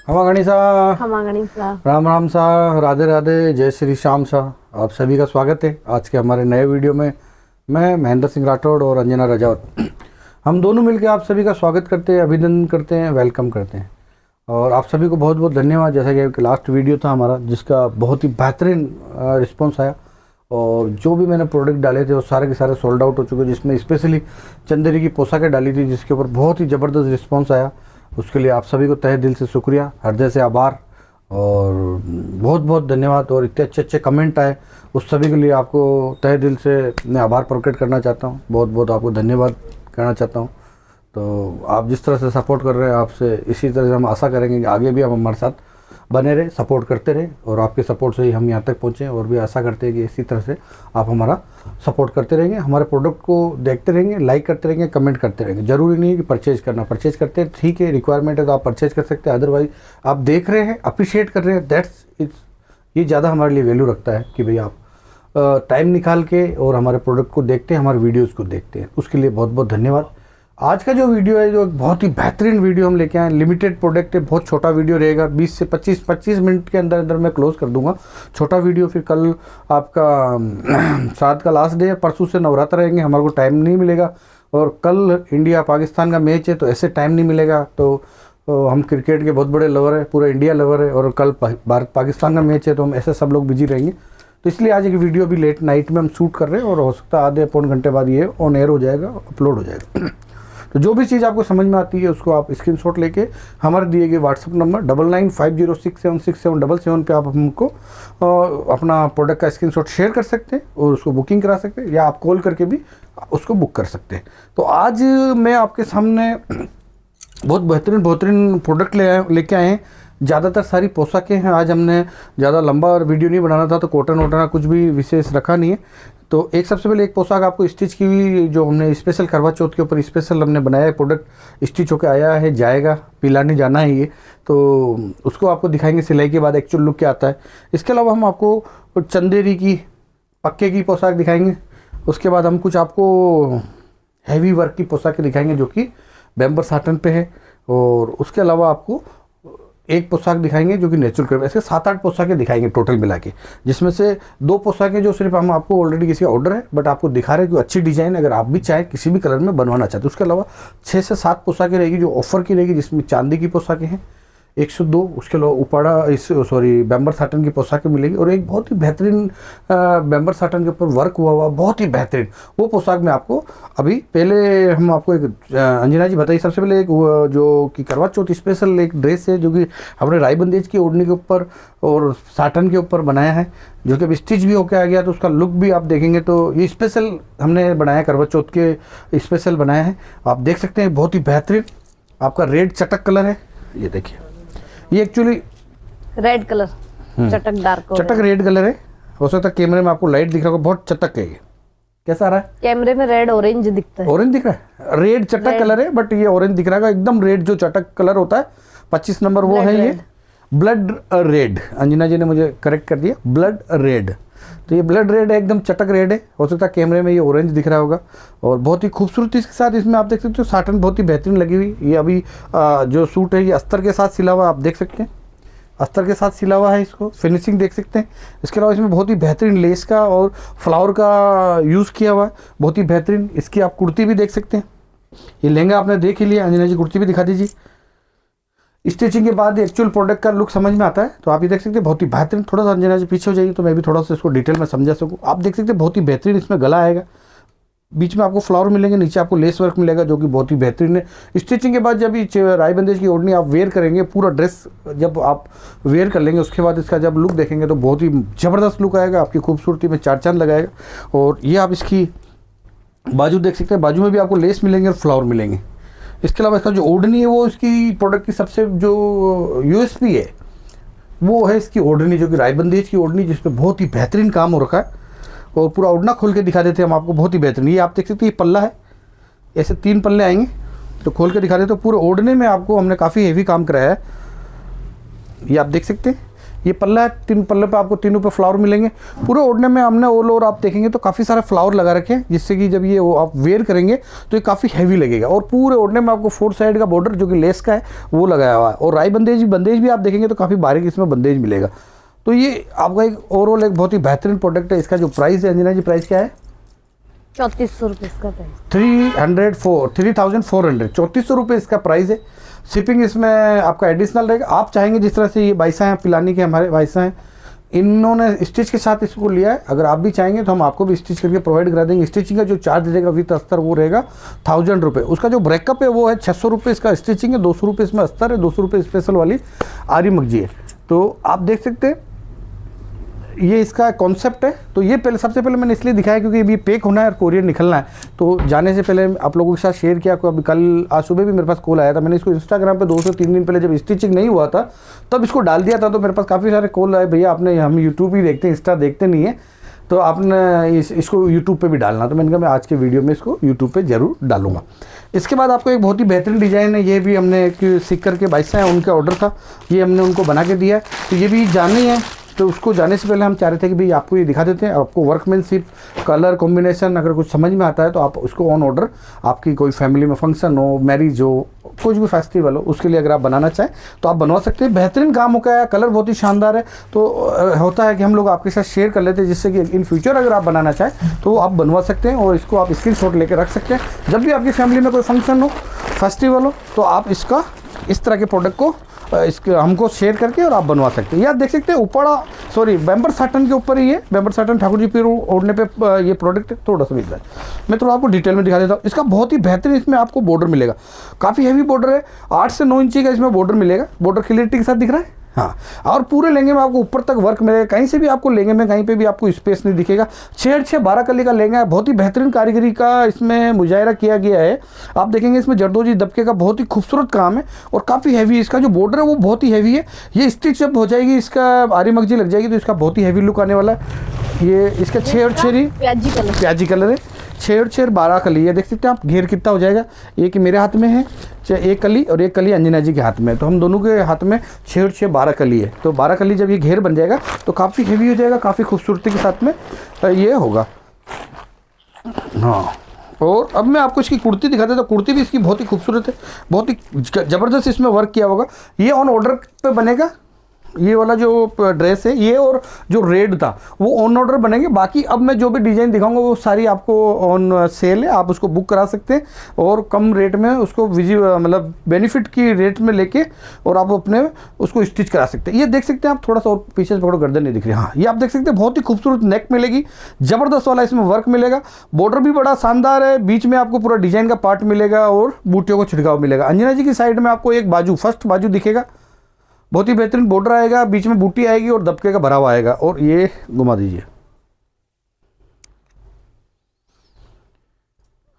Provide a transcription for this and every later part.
हमा गणिसा, हमा गणिसा, राम राम सा, राधे राधे, जय श्री श्याम सा। आप सभी का स्वागत है आज के हमारे नए वीडियो में। मैं महेंद्र सिंह राठौड़ और अंजना राजावत, हम दोनों मिलकर आप सभी का स्वागत करते हैं, अभिनंदन करते हैं, वेलकम करते हैं। और आप सभी को बहुत बहुत धन्यवाद। जैसा कि लास्ट वीडियो था हमारा जिसका बहुत ही बेहतरीन रिस्पॉन्स आया, और जो भी मैंने प्रोडक्ट डाले थे वो सारे के सारे सोल्ड आउट हो चुके, जिसमें स्पेशली चंदेरी की पोशाकें डाली थी जिसके ऊपर बहुत ही ज़बरदस्त रिस्पॉन्स आया। उसके लिए आप सभी को तहे दिल से शुक्रिया, हृदय से आभार और बहुत बहुत धन्यवाद। और इतने अच्छे अच्छे कमेंट आए, उस सभी के लिए आपको तहे दिल से मैं आभार प्रकट करना चाहता हूँ, बहुत बहुत आपको धन्यवाद कहना चाहता हूँ। तो आप जिस तरह से सपोर्ट कर रहे हैं, आपसे इसी तरह से हम आशा करेंगे कि आगे भी आप हमारे साथ बने रहे, सपोर्ट करते रहे, और आपके सपोर्ट से ही हम यहाँ तक पहुँचे। और भी आशा करते हैं कि इसी तरह से आप हमारा सपोर्ट करते रहेंगे, हमारे प्रोडक्ट को देखते रहेंगे, लाइक करते रहेंगे, कमेंट करते रहेंगे। ज़रूरी नहीं है कि परचेज करना, परचेज करते हैं ठीक है, रिक्वायरमेंट है तो आप परचेज कर सकते हैं। अदरवाइज आप देख रहे हैं, अप्रिशिएट कर रहे हैं, दैट्स इट्स, ये ज़्यादा हमारे लिए वैल्यू रखता है कि भाई आप टाइम निकाल के और हमारे प्रोडक्ट को देखते हैं, हमारे वीडियोज़ को देखते हैं। उसके लिए बहुत बहुत धन्यवाद। आज का जो वीडियो है, जो बहुत ही बेहतरीन वीडियो हम लेके आए, लिमिटेड प्रोडक्ट है, बहुत छोटा वीडियो रहेगा, 20 से 25 मिनट के अंदर अंदर मैं क्लोज कर दूंगा छोटा वीडियो। फिर कल आपका साथ का लास्ट डे है, परसों से नवरात्र रहेंगे, हमारे को टाइम नहीं मिलेगा। और कल इंडिया पाकिस्तान का मैच है तो ऐसे टाइम नहीं मिलेगा। तो हम क्रिकेट के बहुत बड़े लवर है, पूरा इंडिया लवर है, और कल भारत पाकिस्तान का मैच है तो हम ऐसे सब लोग बिजी रहेंगे। तो इसलिए आज एक वीडियो भी लेट नाइट में हम शूट कर रहे हैं, और हो सकता है आधे पौन घंटे बाद ये ऑन एयर हो जाएगा, अपलोड हो जाएगा। तो जो भी चीज़ आपको समझ में आती है उसको आप स्क्रीनशॉट लेके हमारे दिए गए व्हाट्सअप नंबर 9950676777 पे आप हमको अपना प्रोडक्ट का स्क्रीनशॉट शेयर कर सकते हैं और उसको बुकिंग करा सकते हैं, या आप कॉल करके भी उसको बुक कर सकते हैं। तो आज मैं आपके सामने बहुत बेहतरीन प्रोडक्ट लेके आए हैं। ज़्यादातर सारी पोशाकें हैं। आज हमने ज़्यादा लंबा वीडियो नहीं बनाना था, तो कॉटन वोटन कुछ भी विशेष रखा नहीं है। तो सबसे पहले एक पोशाक आपको स्टिच की हुई, जो हमने स्पेशल करवा चौथ के ऊपर स्पेशल हमने बनाया है, प्रोडक्ट स्टिच होकर आया है, जाएगा, पिलाने जाना है ये, तो उसको आपको दिखाएंगे सिलाई के बाद एक्चुअल लुक क्या आता है। इसके अलावा हम आपको चंदेरी की पक्के की पोशाक दिखाएंगे। उसके बाद हम कुछ आपको हैवी वर्क की पोशाकें दिखाएंगे जो कि बैम्बर साटन पे है। और उसके अलावा आपको एक पोशाक दिखाएंगे जो कि नेचुरल क्रेप। ऐसे 7-8 पोशाकें दिखाएंगे टोटल मिला के, जिसमें से 2 पोशाकें जो सिर्फ हम आपको ऑलरेडी किसी का ऑर्डर है बट आपको दिखा रहे हैं कि अच्छी डिजाइन, अगर आप भी चाहें किसी भी कलर में बनवाना चाहते हैं। उसके अलावा 6 से 7 पोशाकें रहेगी जो ऑफर की रहेगी, जिसमें चांदी की पोशाकें हैं 102, उसके अलावा उपाड़ा बैम्बर साटन की पोशाकें मिलेगी, और एक बहुत ही बेहतरीन बैम्बर साटन के ऊपर वर्क हुआ बहुत ही बेहतरीन वो पोशाक में आपको अभी पहले हम आपको एक अंजना जी बताइए। सबसे पहले एक जो कि करवा चौथ स्पेशल एक ड्रेस है जो कि हमने राई बंदेज की ओढ़नी के ऊपर और साटन के ऊपर बनाया है, जो कि अब स्टिच भी होके आ गया, तो उसका लुक भी आप देखेंगे तो ये स्पेशल हमने बनाया, करवा चौथ के स्पेशल बनाया है। आप देख सकते हैं बहुत ही बेहतरीन आपका रेड चटक कलर है, ये देखिए, ये एक्चुअली रेड कलर, चटक डार्क, चटक रेड कलर है। हो सकता है कैमरे में आपको लाइट दिख रहा होगा, बहुत चटक है। ये कैसा आ रहा है? कैमरे में रेड ऑरेंज दिखता है, ऑरेंज दिख रहा है, रेड चटक कलर है, बट ये ऑरेंज दिख रहा है एकदम रेड, जो चटक कलर होता है 25 नंबर वो है, ये ब्लड रेड। अंजना जी ने मुझे करेक्ट कर दिया, ब्लड रेड। तो ये ब्लड रेड है, एकदम चटक रेड है। हो सकता है कैमरे में ये ऑरेंज दिख रहा होगा, और बहुत ही खूबसूरती के साथ इसमें आप देख सकते हो साटन बहुत ही बेहतरीन लगी हुई। ये अभी जो सूट है ये अस्तर के साथ सिला हुआ, आप देख सकते हैं अस्तर के साथ सिला हुआ है, इसको फिनिशिंग देख सकते हैं। इसके अलावा इसमें बहुत ही बेहतरीन लेस का और फ्लावर का यूज़ किया हुआ है, बहुत ही बेहतरीन। इसकी आप कुर्ती भी देख सकते हैं, ये लहंगा आपने देख ही लिया। अंजना जी कुर्ती भी दिखा दीजिए। स्टिचिंग के बाद एक्चुअल प्रोडक्ट का लुक समझ में आता है, तो आप ये देख सकते हैं बहुत ही बेहतरीन। थोड़ा सा अंजना जी पीछे हो जाइए तो मैं भी थोड़ा सा इसको डिटेल में समझा सकूँ। आप देख सकते हैं बहुत ही बेहतरीन इसमें गला आएगा, बीच में आपको फ्लावर मिलेंगे, नीचे आपको लेस वर्क मिलेगा जो कि बहुत ही बेहतरीन है। स्टिचिंग के बाद जब ये राई बंदेज की ओढ़नी आप वेयर करेंगे, पूरा ड्रेस जब आप वेयर कर लेंगे, उसके बाद इसका जब लुक देखेंगे तो बहुत ही ज़बरदस्त लुक आएगा, आपकी खूबसूरती में चार चांद लगाएगा। और ये आप इसकी बाजू देख सकते हैं, बाजू में भी आपको लेस मिलेंगे और फ्लावर मिलेंगे। इसके अलावा इसका जो ओढ़नी है वो इसकी प्रोडक्ट की सबसे जो यूएसपी है वो है इसकी ओढ़नी, जो कि राई बंदेज की ओढ़नी, जिसपे बहुत ही बेहतरीन काम हो रखा है। और पूरा ओढ़ना खोल के दिखा देते हैं हम आपको, बहुत ही बेहतरीन। ये आप देख सकते हैं, ये पल्ला है, ऐसे 3 पल्ले आएंगे, तो खोल के दिखा देते हैं। पूरे ओढ़ने में आपको हमने काफ़ी हेवी काम कराया है, ये आप देख सकते हैं। ये पल्ला है, 3 पल्ले पे आपको तीनों पे फ्लावर मिलेंगे। पूरे ओढ़ने में हमने ऑल ओवर आप देखेंगे तो काफ़ी सारे फ्लावर लगा रखे हैं, जिससे कि जब ये आप वेयर करेंगे तो ये काफ़ी हैवी लगेगा। और पूरे ओढ़ने में आपको 4 साइड का बॉर्डर जो कि लेस का है वो लगाया हुआ है। और राई बंदेज भी आप देखेंगे तो काफ़ी बारीक इसमें बंदेज मिलेगा। तो ये आपका एक ओवरऑल एक बहुत ही बेहतरीन प्रोडक्ट है। इसका जो प्राइस है अंजना जी, प्राइस क्या है? 3400 रुपये इसका प्राइस। 3400 रुपये इसका प्राइस है। शिपिंग इसमें आपका एडिशनल रहेगा। आप चाहेंगे जिस तरह से ये भाईसा हैं पिलानी के, हमारे भाईसा हैं, इन्होंने स्टिच के साथ इसको लिया है। अगर आप भी चाहेंगे तो हम आपको भी स्टिच करके प्रोवाइड करा देंगे। स्टिचिंग का जो चार्ज रहेगा विद अस्तर वो रहेगा 1000 रुपये। उसका जो ब्रेकअप है वो है 600 रुपये इसका स्टिचिंग है, 200 रुपये इसमें अस्तर है, 200 रुपये स्पेशल वाली आरी मगजी है। तो आप देख सकते हैं ये इसका कॉन्सेप्ट है। तो ये पहले सबसे पहले मैंने इसलिए दिखाया क्योंकि ये पैक होना है और कोरियर निकलना है। तो जाने से पहले आप लोगों के साथ शेयर किया। अभी कल आज सुबह भी मेरे पास कॉल आया था। मैंने इसको इंस्टाग्राम पे 2 से 3 दिन पहले जब स्टिचिंग नहीं हुआ था तब इसको डाल दिया था। तो मेरे पास काफ़ी सारे कॉल आए, भैया आपने, हम यूट्यूब ही देखते हैं, इंस्टा देखते नहीं है, तो आपने इसको यूट्यूब पे भी डालना। तो मैंने कहा मैं आज के वीडियो में इसको यूट्यूब पे ज़रूर डालूंगा। इसके बाद आपको एक बहुत ही बेहतरीन डिज़ाइन है। ये भी हमने एक सिक्कर के भाईसा हैं, उनका ऑर्डर था, ये हमने उनको बना के दिया है। तो ये भी जाने है, तो उसको जाने से पहले हम चाह रहे थे कि भाई आपको ये दिखा देते हैं। आपको वर्कमैनशिप, कलर कॉम्बिनेशन अगर कुछ समझ में आता है तो आप उसको ऑन ऑर्डर, आपकी कोई फैमिली में फंक्शन हो, मैरिज हो, कुछ भी फेस्टिवल हो, उसके लिए अगर आप बनाना चाहें तो आप बनवा सकते हैं। बेहतरीन काम हो गया है, कलर बहुत ही शानदार है। तो होता है कि हम लोग आपके साथ शेयर कर लेते हैं, जिससे कि इन फ्यूचर अगर आप बनाना चाहें तो आप बनवा सकते हैं और इसको आप स्क्रीनशॉट लेकर रख सकते हैं। जब भी आपकी फैमिली में कोई फंक्शन हो, फेस्टिवल हो, तो आप इसका इस तरह के प्रोडक्ट को इसके हमको शेयर करके और आप बनवा सकते हैं। ये आप देख सकते हैं बैम्बर साटन के ऊपर ही है। बैम्बर साटन ठाकुर जी पे ओढ़ने पे ये प्रोडक्ट थोड़ा सा मिल रहा है। मैं थोड़ा आपको डिटेल में दिखा देता हूँ। इसका बहुत ही बेहतरीन इसमें आपको बॉर्डर मिलेगा, काफ़ी हैवी बॉर्डर है, 8 से 9 इंची का इसमें बॉर्डर मिलेगा। बॉर्डर क्लियरिटी के साथ दिख रहा है, हाँ। और पूरे लहंगे में आपको ऊपर तक वर्क मिलेगा, कहीं से भी आपको लहंगे में कहीं पे भी आपको स्पेस नहीं दिखेगा। 6 12 कली का लहंगा है, बहुत ही बेहतरीन कारीगरी का इसमें मुजाहिरा किया गया है। आप देखेंगे इसमें जरदोजी दबके का बहुत ही खूबसूरत काम है और काफ़ी हैवी इसका जो बॉर्डर है वो बहुत ही हैवी है। ये स्टिच जब हो जाएगी, इसका आरी मगजी लग जाएगी तो इसका बहुत ही हैवी लुक आने वाला है। ये इसका 6 और 6 प्याजी कलर है, 6 और 6 12 कली। ये देख सकते हैं आप, घेर कितना हो जाएगा। एक मेरे हाथ में है, एक कली, और एक कली अंजना जी के हाथ में। तो हम दोनों के हाथ में 6 और 6 12 कली है। तो 12 कली जब ये घेर बन जाएगा तो काफ़ी हेवी हो जाएगा, काफ़ी खूबसूरती के साथ में ये होगा, हाँ। और अब मैं आपको इसकी कुर्ती दिखा देता हूँ। कुर्ती भी इसकी बहुत ही खूबसूरत है, बहुत ही ज़बरदस्त इसमें वर्क किया होगा। ये ऑन ऑर्डर पे बनेगा। ये वाला जो ड्रेस है ये और जो रेड था वो ऑन ऑर्डर बनेंगे। बाकी अब मैं जो भी डिज़ाइन दिखाऊंगा वो सारी आपको ऑन सेल है, आप उसको बुक करा सकते हैं और कम रेट में उसको मतलब बेनिफिट की रेट में लेके और आप अपने उसको स्टिच करा सकते हैं। ये देख सकते हैं आप, थोड़ा सा और पीछे से पकड़ो, गर्दन नहीं दिख रही, हाँ। ये आप देख सकते हैं, बहुत ही खूबसूरत नेक मिलेगी, ज़बरदस्त वाला इसमें वर्क मिलेगा। बॉर्डर भी बड़ा शानदार है, बीच में आपको पूरा डिज़ाइन का पार्ट मिलेगा और बूटियों को छिड़काव मिलेगा। अंजना जी की साइड में आपको एक बाजू, फर्स्ट बाजू दिखेगा, बहुत ही बेहतरीन बॉर्डर आएगा, बीच में बूटी आएगी और दबके का भरा हुआ आएगा। और ये घुमा दीजिए,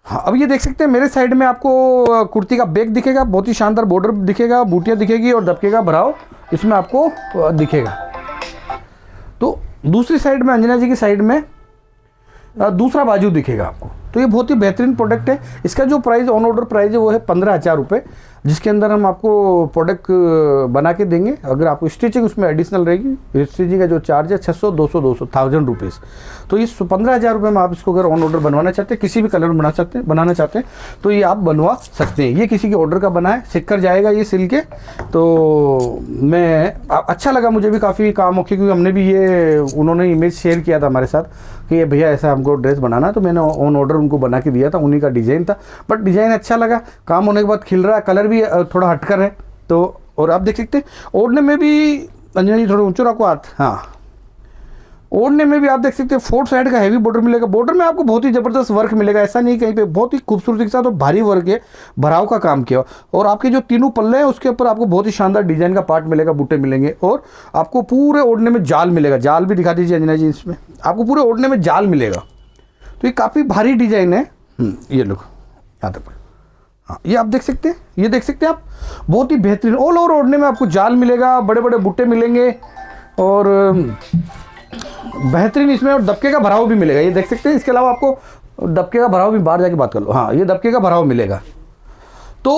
हाँ। अब ये देख सकते हैं मेरे साइड में आपको कुर्ती का बैक दिखेगा, बहुत ही शानदार बॉर्डर दिखेगा, बूटियाँ दिखेगी और दबके का भराव इसमें आपको दिखेगा। तो दूसरी साइड में अंजना जी की साइड में दूसरा बाजू दिखेगा आपको। तो ये बहुत ही बेहतरीन प्रोडक्ट है। इसका जो प्राइस ऑन ऑर्डर प्राइस है वो है 15,000 रुपये, जिसके अंदर हम आपको प्रोडक्ट बना के देंगे। अगर आपको स्टिचिंग उसमें एडिशनल रहेगी, स्टिचिंग का जो चार्ज है 600 200 1000 रुपीज़। तो ये 15,000 रुपये में आप इसको अगर ऑन ऑर्डर बनवाना चाहते हैं, किसी भी कलर में बनाना चाहते हैं तो ये आप बनवा सकते हैं। ये किसी के ऑर्डर का बना है, सिक्कर जाएगा ये सिल के। तो मैं अच्छा लगा, मुझे भी काफ़ी काम हो, क्योंकि हमने भी ये, उन्होंने इमेज शेयर किया था हमारे साथ कि ये भैया ऐसा हमको ड्रेस बनाना है, तो मैंने ऑन ऑर्डर उनको बना के दिया था। उन्हीं का डिज़ाइन था, बट डिज़ाइन अच्छा लगा, काम होने के बाद खिल रहा है, कलर भी थोड़ा हटकर है। तो और आप देख सकते हैं ओढ़ने में भी, अंजना जी थोड़ा ऊंचा रखो हाथ, हाँ। ओढ़ने में भी आप देख सकते हैं 4 साइड का हैवी बॉर्डर मिलेगा। बॉर्डर में आपको बहुत ही ज़बरदस्त वर्क मिलेगा, ऐसा नहीं कहीं पे, बहुत ही खूबसूरती के साथ और भारी वर्क है, भराव का काम किया। और आपके जो तीनों पल्ले हैं उसके ऊपर आपको बहुत ही शानदार डिजाइन का पार्ट मिलेगा, बूटे मिलेंगे और आपको पूरे ओढ़ने में जाल मिलेगा। जाल भी दिखा दीजिए अंजना जी, इसमें आपको पूरे ओढ़ने में जाल मिलेगा। तो ये काफ़ी भारी डिजाइन है। ये लोग यहाँ तक, हाँ, ये आप देख सकते हैं, ये देख सकते हैं आप, बहुत ही बेहतरीन ऑल ओवर ओढ़ने में आपको जाल मिलेगा, बड़े बड़े बूटे मिलेंगे और बेहतरीन इसमें और दबके का भराव भी मिलेगा। ये देख सकते हैं। इसके अलावा आपको दबके का भराव भी, बाहर जाके बात कर लो, हाँ, ये दबके का भराव मिलेगा। तो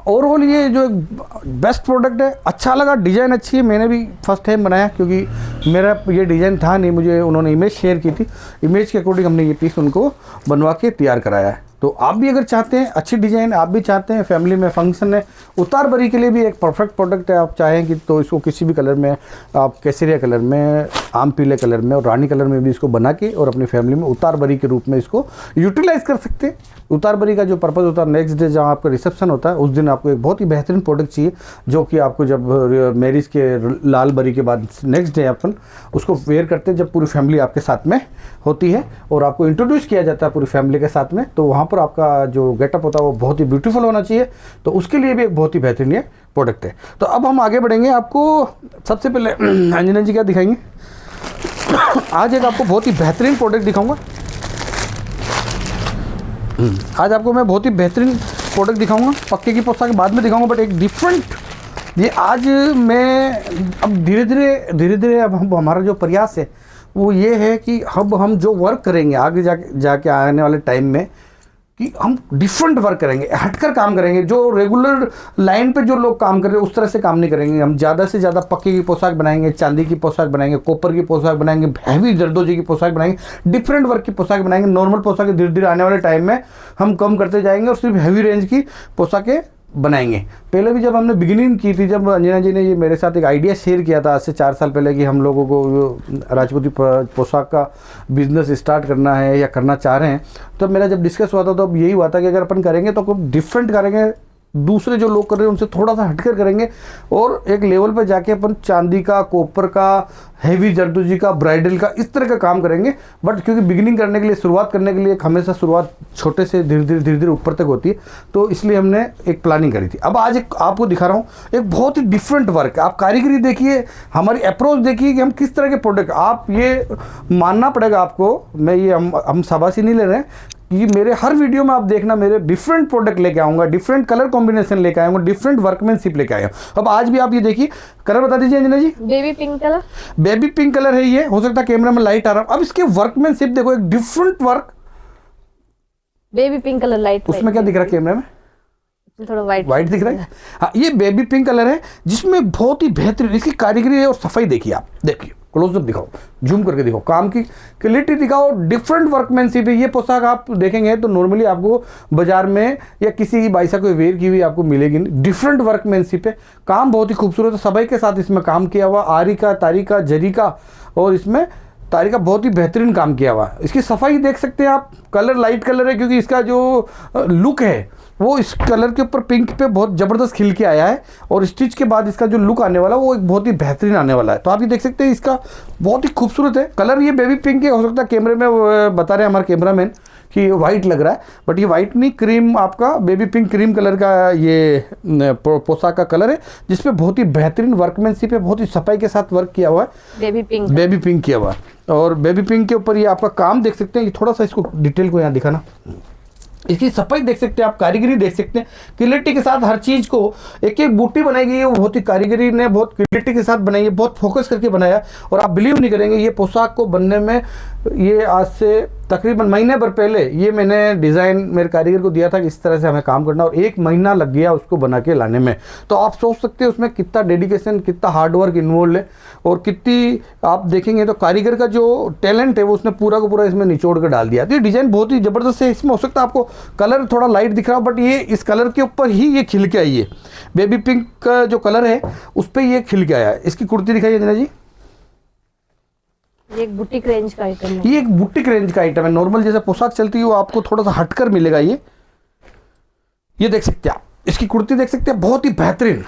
ओवरऑल ये जो बेस्ट प्रोडक्ट है, अच्छा लगा, डिज़ाइन अच्छी है। मैंने भी फर्स्ट टाइम बनाया क्योंकि मेरा ये डिज़ाइन था नहीं, मुझे उन्होंने इमेज शेयर की थी, इमेज के अकॉर्डिंग हमने ये पीस उनको बनवा के तैयार कराया है। तो आप भी अगर चाहते हैं अच्छी डिज़ाइन, आप भी चाहते हैं फैमिली में फंक्शन है, उतार बरी के लिए भी एक परफेक्ट प्रोडक्ट है। आप चाहें कि तो इसको किसी भी कलर में, आप केसरिया कलर में, आम पीले कलर में और रानी कलर में भी इसको बना के और अपनी फैमिली में उतार बरी के रूप में इसको यूटिलाइज कर सकते हैं। उतार बरी का जो पर्पज़ होता है, नेक्स्ट डे जहाँ आपका रिसेप्शन होता है उस दिन आपको एक बहुत ही बेहतरीन प्रोडक्ट चाहिए, जो कि आपको जब मैरिज के लाल बरी के बाद नेक्स्ट डे अपन उसको वेयर करते हैं, जब पूरी फैमिली आपके साथ में होती है और आपको इंट्रोड्यूस किया जाता है पूरी फैमिली के साथ में, तो वहाँ पर आपका जो गेटअप होता है वो बहुत ही ब्यूटीफुल होना चाहिए। तो उसके लिए भी एक बहुत ही बेहतरीन ये प्रोडक्ट है। तो अब हम आगे बढ़ेंगे। आपको सबसे पहले अंजना जी क्या दिखाएंगे? आज एक आपको बहुत ही बेहतरीन प्रोडक्ट दिखाऊंगा। आज आपको मैं बहुत ही बेहतरीन प्रोडक्ट दिखाऊंगा। पक्के की पोशाक बाद में दिखाऊंगा, बट एक डिफरेंट, ये आज मैं अब धीरे धीरे अब हमारा जो प्रयास है वो ये है कि अब हम जो वर्क करेंगे आगे जाके आने वाले टाइम में, कि हम डिफरेंट वर्क करेंगे, हटकर काम करेंगे। जो रेगुलर लाइन पे जो लोग काम कर रहे हैं उस तरह से काम नहीं करेंगे। हम ज़्यादा से ज़्यादा पक्के की पोशाक बनाएंगे, चांदी की पोशाक बनाएंगे, कॉपर की पोशाक बनाएंगे, हैवी जरदोजी की पोशाक बनाएंगे, डिफरेंट वर्क की पोशाक बनाएंगे। नॉर्मल पोशाकें धीरे धीरे आने वाले टाइम में हम कम करते जाएंगे और सिर्फ हैवी रेंज की पोशाकें बनाएंगे। पहले भी जब हमने बिगिनिंग की थी, जब अंजना जी ने ये मेरे साथ एक आइडिया शेयर किया था आज से 4 साल पहले कि हम लोगों को राजपूती पोशाक का बिजनेस स्टार्ट करना है या करना चाह रहे हैं, तब मेरा जब डिस्कस हुआ था तो अब यही हुआ था कि अगर अपन करेंगे तो कुछ डिफरेंट करेंगे, दूसरे जो लोग कर रहे हैं उनसे थोड़ा सा हटकर करेंगे और एक लेवल पर जाके अपन चांदी का, कॉपर का, हैवी जरदोजी का, ब्राइडल का, इस तरह का काम करेंगे। बट क्योंकि बिगिनिंग करने के लिए, शुरुआत करने के लिए हमेशा शुरुआत छोटे से धीरे धीरे ऊपर तक होती है, तो इसलिए हमने एक प्लानिंग करी थी। अब आज एक आपको दिखा रहा हूँ एक बहुत ही डिफरेंट वर्क। आप कारीगरी देखिए, हमारी अप्रोच देखिए कि हम किस तरह के प्रोडक्ट, आप ये मानना पड़ेगा आपको, मैं ये हम शाबाशी नहीं ले रहे हैं, ये मेरे हर वीडियो में आप देखना मेरे डिफरेंट प्रोडक्ट लेके आऊँगा, डिफरेंट कलर कॉम्बिनेशन लेके आऊँगा, डिफरेंट वर्कमैनशिप लेके आया। अब आज भी आप ये देखिए, कलर बता दीजिए Anjana ji. Baby pink colour, baby pink colour है ये, हो सकता है कैमरा में लाइट आ रहा है। अब इसके वर्कमैनशिप देखो, एक different work. Baby pink colour light, उसमें क्या दिख रहा है कैमरा में? थोड़ा वाइट दिख रहा है। हाँ, ये बेबी पिंक कलर है जिसमें बहुत ही बेहतरीन इसकी कारीगरी है और सफाई देखिए। आप देखिए, क्लोजअप दिखाओ, जूम करके दिखाओ, काम की क्वालिटी दिखाओ, डिफरेंट वर्कमैनशिप है। ये पोशाक आप देखेंगे तो नॉर्मली आपको बाजार में या किसी की बाईसा को वेयर की हुई आपको मिलेगी नहीं। डिफरेंट वर्कमैनशिप है, काम बहुत ही खूबसूरत है, सफाई के साथ इसमें काम किया हुआ, आरी का, तारी का, जरी का, और इसमें तारी का बहुत ही बेहतरीन काम किया हुआ। इसकी सफाई देख सकते हैं आप, कलर लाइट कलर है क्योंकि इसका जो लुक है वो इस कलर के ऊपर पिंक पे बहुत ज़बरदस्त खिल के आया है, और स्टिच के बाद इसका जो लुक आने वाला है वो एक बहुत ही बेहतरीन आने वाला है। तो आप ये देख सकते हैं, इसका बहुत ही खूबसूरत है कलर। ये बेबी पिंक है, हो सकता है कैमरे में बता रहे हैं हमारे कैमरामैन कि वाइट लग रहा है, बट ये वाइट नहीं, क्रीम, आपका बेबी पिंक क्रीम कलर का ये पोशाक का कलर है, जिसपे बहुत ही बेहतरीन वर्कमैनशिप है, बहुत ही सफाई के साथ वर्क किया हुआ है। बेबी पिंक किया हुआ है, और बेबी पिंक के ऊपर ये आपका काम देख सकते हैं। ये थोड़ा सा इसको डिटेल को यहाँ दिखाना, इसकी सफाई देख सकते हैं आप, कारीगरी देख सकते हैं, क्वालिटी के साथ हर चीज़ को, एक एक बूटी बनाई गई है वो बहुत ही कारीगरी ने बहुत क्वालिटी के साथ बनाई है, बहुत फोकस करके बनाया। और आप बिलीव नहीं करेंगे, ये पोशाक को बनने में ये आज से तकरीबन महीने भर पहले ये मैंने डिज़ाइन मेरे कारीगर को दिया था कि इस तरह से हमें काम करना, और 1 महीना लग गया उसको बना के लाने में। तो आप सोच सकते हैं उसमें कितना डेडिकेशन, कितना हार्डवर्क इन्वॉल्व है, और कितनी आप देखेंगे तो कारीगर का जो टैलेंट है वो उसने पूरा का पूरा इसमें निचोड़ कर डाल दिया। तो ये डिज़ाइन बहुत ही ज़बरदस्त है। इसमें हो सकता है आपको कलर थोड़ा लाइट दिख रहा हो, बट ये इस कलर के ऊपर ही ये खिल के आई है। बेबी पिंक का जो कलर है उस पर ये खिल के आया है। इसकी कुर्ती दिखाइए अंजना जी। ये एक बुटीक रेंज का आइटम है, ये एक बुटीक रेंज का आइटम है। नॉर्मल जैसे पोशाक चलती है वो आपको थोड़ा सा हटकर मिलेगा। ये देख सकते हैं आप, इसकी कुर्ती देख सकते हैं, बहुत ही बेहतरीन।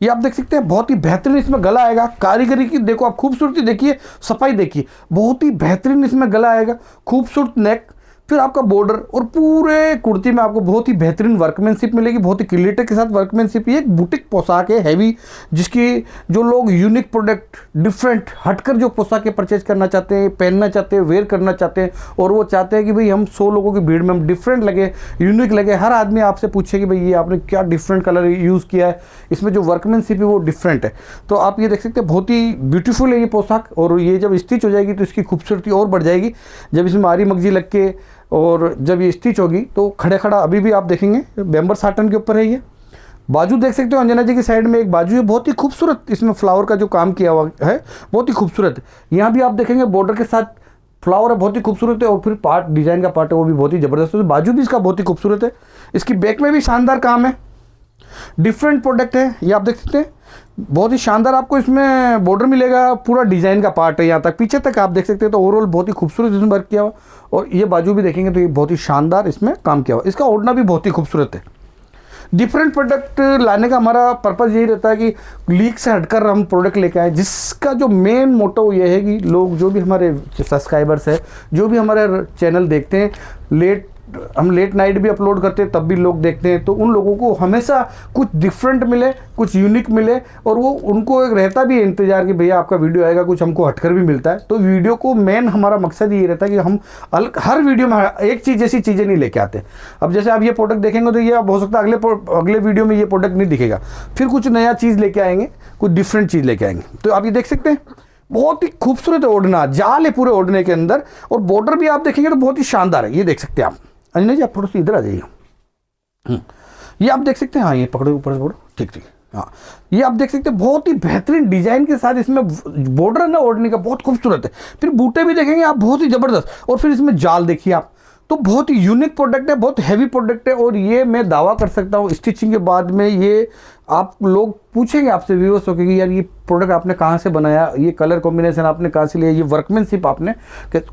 ये आप देख सकते हैं, बहुत ही बेहतरीन इसमें गला आएगा। कारीगरी की देखो आप, खूबसूरती देखिए, सफाई देखिए, बहुत ही बेहतरीन इसमें गला आएगा, खूबसूरत नेक, फिर आपका बॉर्डर, और पूरे कुर्ती में आपको बहुत ही बेहतरीन वर्कमैनशिप मिलेगी, बहुत ही क्वालिटी के साथ वर्कमैनशिप। ये एक बुटीक पोशाक है हैवी, जिसकी जो लोग यूनिक प्रोडक्ट, डिफरेंट हटकर जो पोशाकें परचेज करना चाहते हैं, पहनना चाहते हैं, वेयर करना चाहते हैं, और वो चाहते हैं कि भाई हम 100 लोगों की भीड़ में हम डिफरेंट लगे, यूनिक लगे, हर आदमी आपसे पूछे कि भाई ये आपने क्या डिफरेंट कलर यूज़ किया है, इसमें जो वर्कमैनशिप है वो डिफरेंट है। तो आप ये देख सकते हैं, बहुत ही ब्यूटीफुल है ये पोशाक, और ये जब स्टिच हो जाएगी तो इसकी खूबसूरती और बढ़ जाएगी। जब इसमें आरी मगजी लग के और जब ये स्टिच होगी तो खड़े खड़ा अभी भी आप देखेंगे बैम्बर साटन के ऊपर है ये। बाजू देख सकते हो अंजना जी की साइड में एक बाजू है, बहुत ही खूबसूरत, इसमें फ्लावर का जो काम किया हुआ है बहुत ही खूबसूरत है। यहाँ भी आप देखेंगे बॉर्डर के साथ फ्लावर है, बहुत ही खूबसूरत है, और फिर पार्ट डिजाइन का पार्ट है वो भी बहुत ही जबरदस्त है। बाजू भी इसका बहुत ही खूबसूरत है। इसकी बैक में भी शानदार काम है, डिफरेंट प्रोडक्ट है, ये आप देख सकते हैं बहुत ही शानदार। आपको इसमें बॉर्डर मिलेगा, पूरा डिजाइन का पार्ट है यहाँ तक पीछे तक आप देख सकते हैं। तो ओवरऑल बहुत ही खूबसूरत इसमें वर्क किया हुआ, और ये बाजू भी देखेंगे तो ये बहुत ही शानदार इसमें काम किया हुआ। इसका ओढ़ना भी बहुत ही खूबसूरत है। डिफरेंट प्रोडक्ट लाने का हमारा पर्पज़ यही रहता है कि लीक से हटकर हम प्रोडक्ट लेके आए, जिसका जो मेन मोटो ये है कि लोग जो भी हमारे सब्सक्राइबर्स है, जो भी हमारे चैनल देखते हैं, हम लेट नाइट भी अपलोड करते हैं तब भी लोग देखते हैं, तो उन लोगों को हमेशा कुछ डिफरेंट मिले, कुछ यूनिक मिले, और वो उनको एक रहता भी है इंतजार कि भैया आपका वीडियो आएगा, कुछ हमको हटकर भी मिलता है। तो वीडियो को मेन हमारा मकसद ये रहता है कि हम हर वीडियो में एक चीज़ जैसी चीज़ें नहीं लेके आते। अब जैसे आप ये प्रोडक्ट देखेंगे तो ये अब हो सकता है अगले वीडियो में ये प्रोडक्ट नहीं दिखेगा, फिर कुछ नया चीज़ लेके आएंगे, कुछ डिफरेंट चीज़ लेके आएंगे। तो आप ये देख सकते हैं बहुत ही खूबसूरत ओढ़ना, जाल है पूरे ओढ़ने के अंदर, और बॉर्डर भी आप देखेंगे तो बहुत ही शानदार है। ये देख सकते हैं आप अंजना जी, आप थोड़ा सा इधर आ जाइए। ये आप देख सकते हैं, हाँ ये पकड़ो ऊपर से, ठीक ठीक, हाँ ये आप देख सकते हैं बहुत ही बेहतरीन डिजाइन के साथ इसमें बॉर्डर है ना ओढ़ने का, बहुत खूबसूरत है। फिर बूटे भी देखेंगे आप बहुत ही जबरदस्त, और फिर इसमें जाल देखिए आप, तो बहुत ही यूनिक प्रोडक्ट है, बहुत हैवी प्रोडक्ट है। और ये मैं दावा कर सकता हूँ स्टिचिंग के बाद में ये आप लोग पूछेंगे आपसे व्यूअर्स होकर कि यार ये प्रोडक्ट आपने कहाँ से बनाया, ये कलर कॉम्बिनेशन आपने कहाँ से लिया, ये वर्कमैनशिप आपने,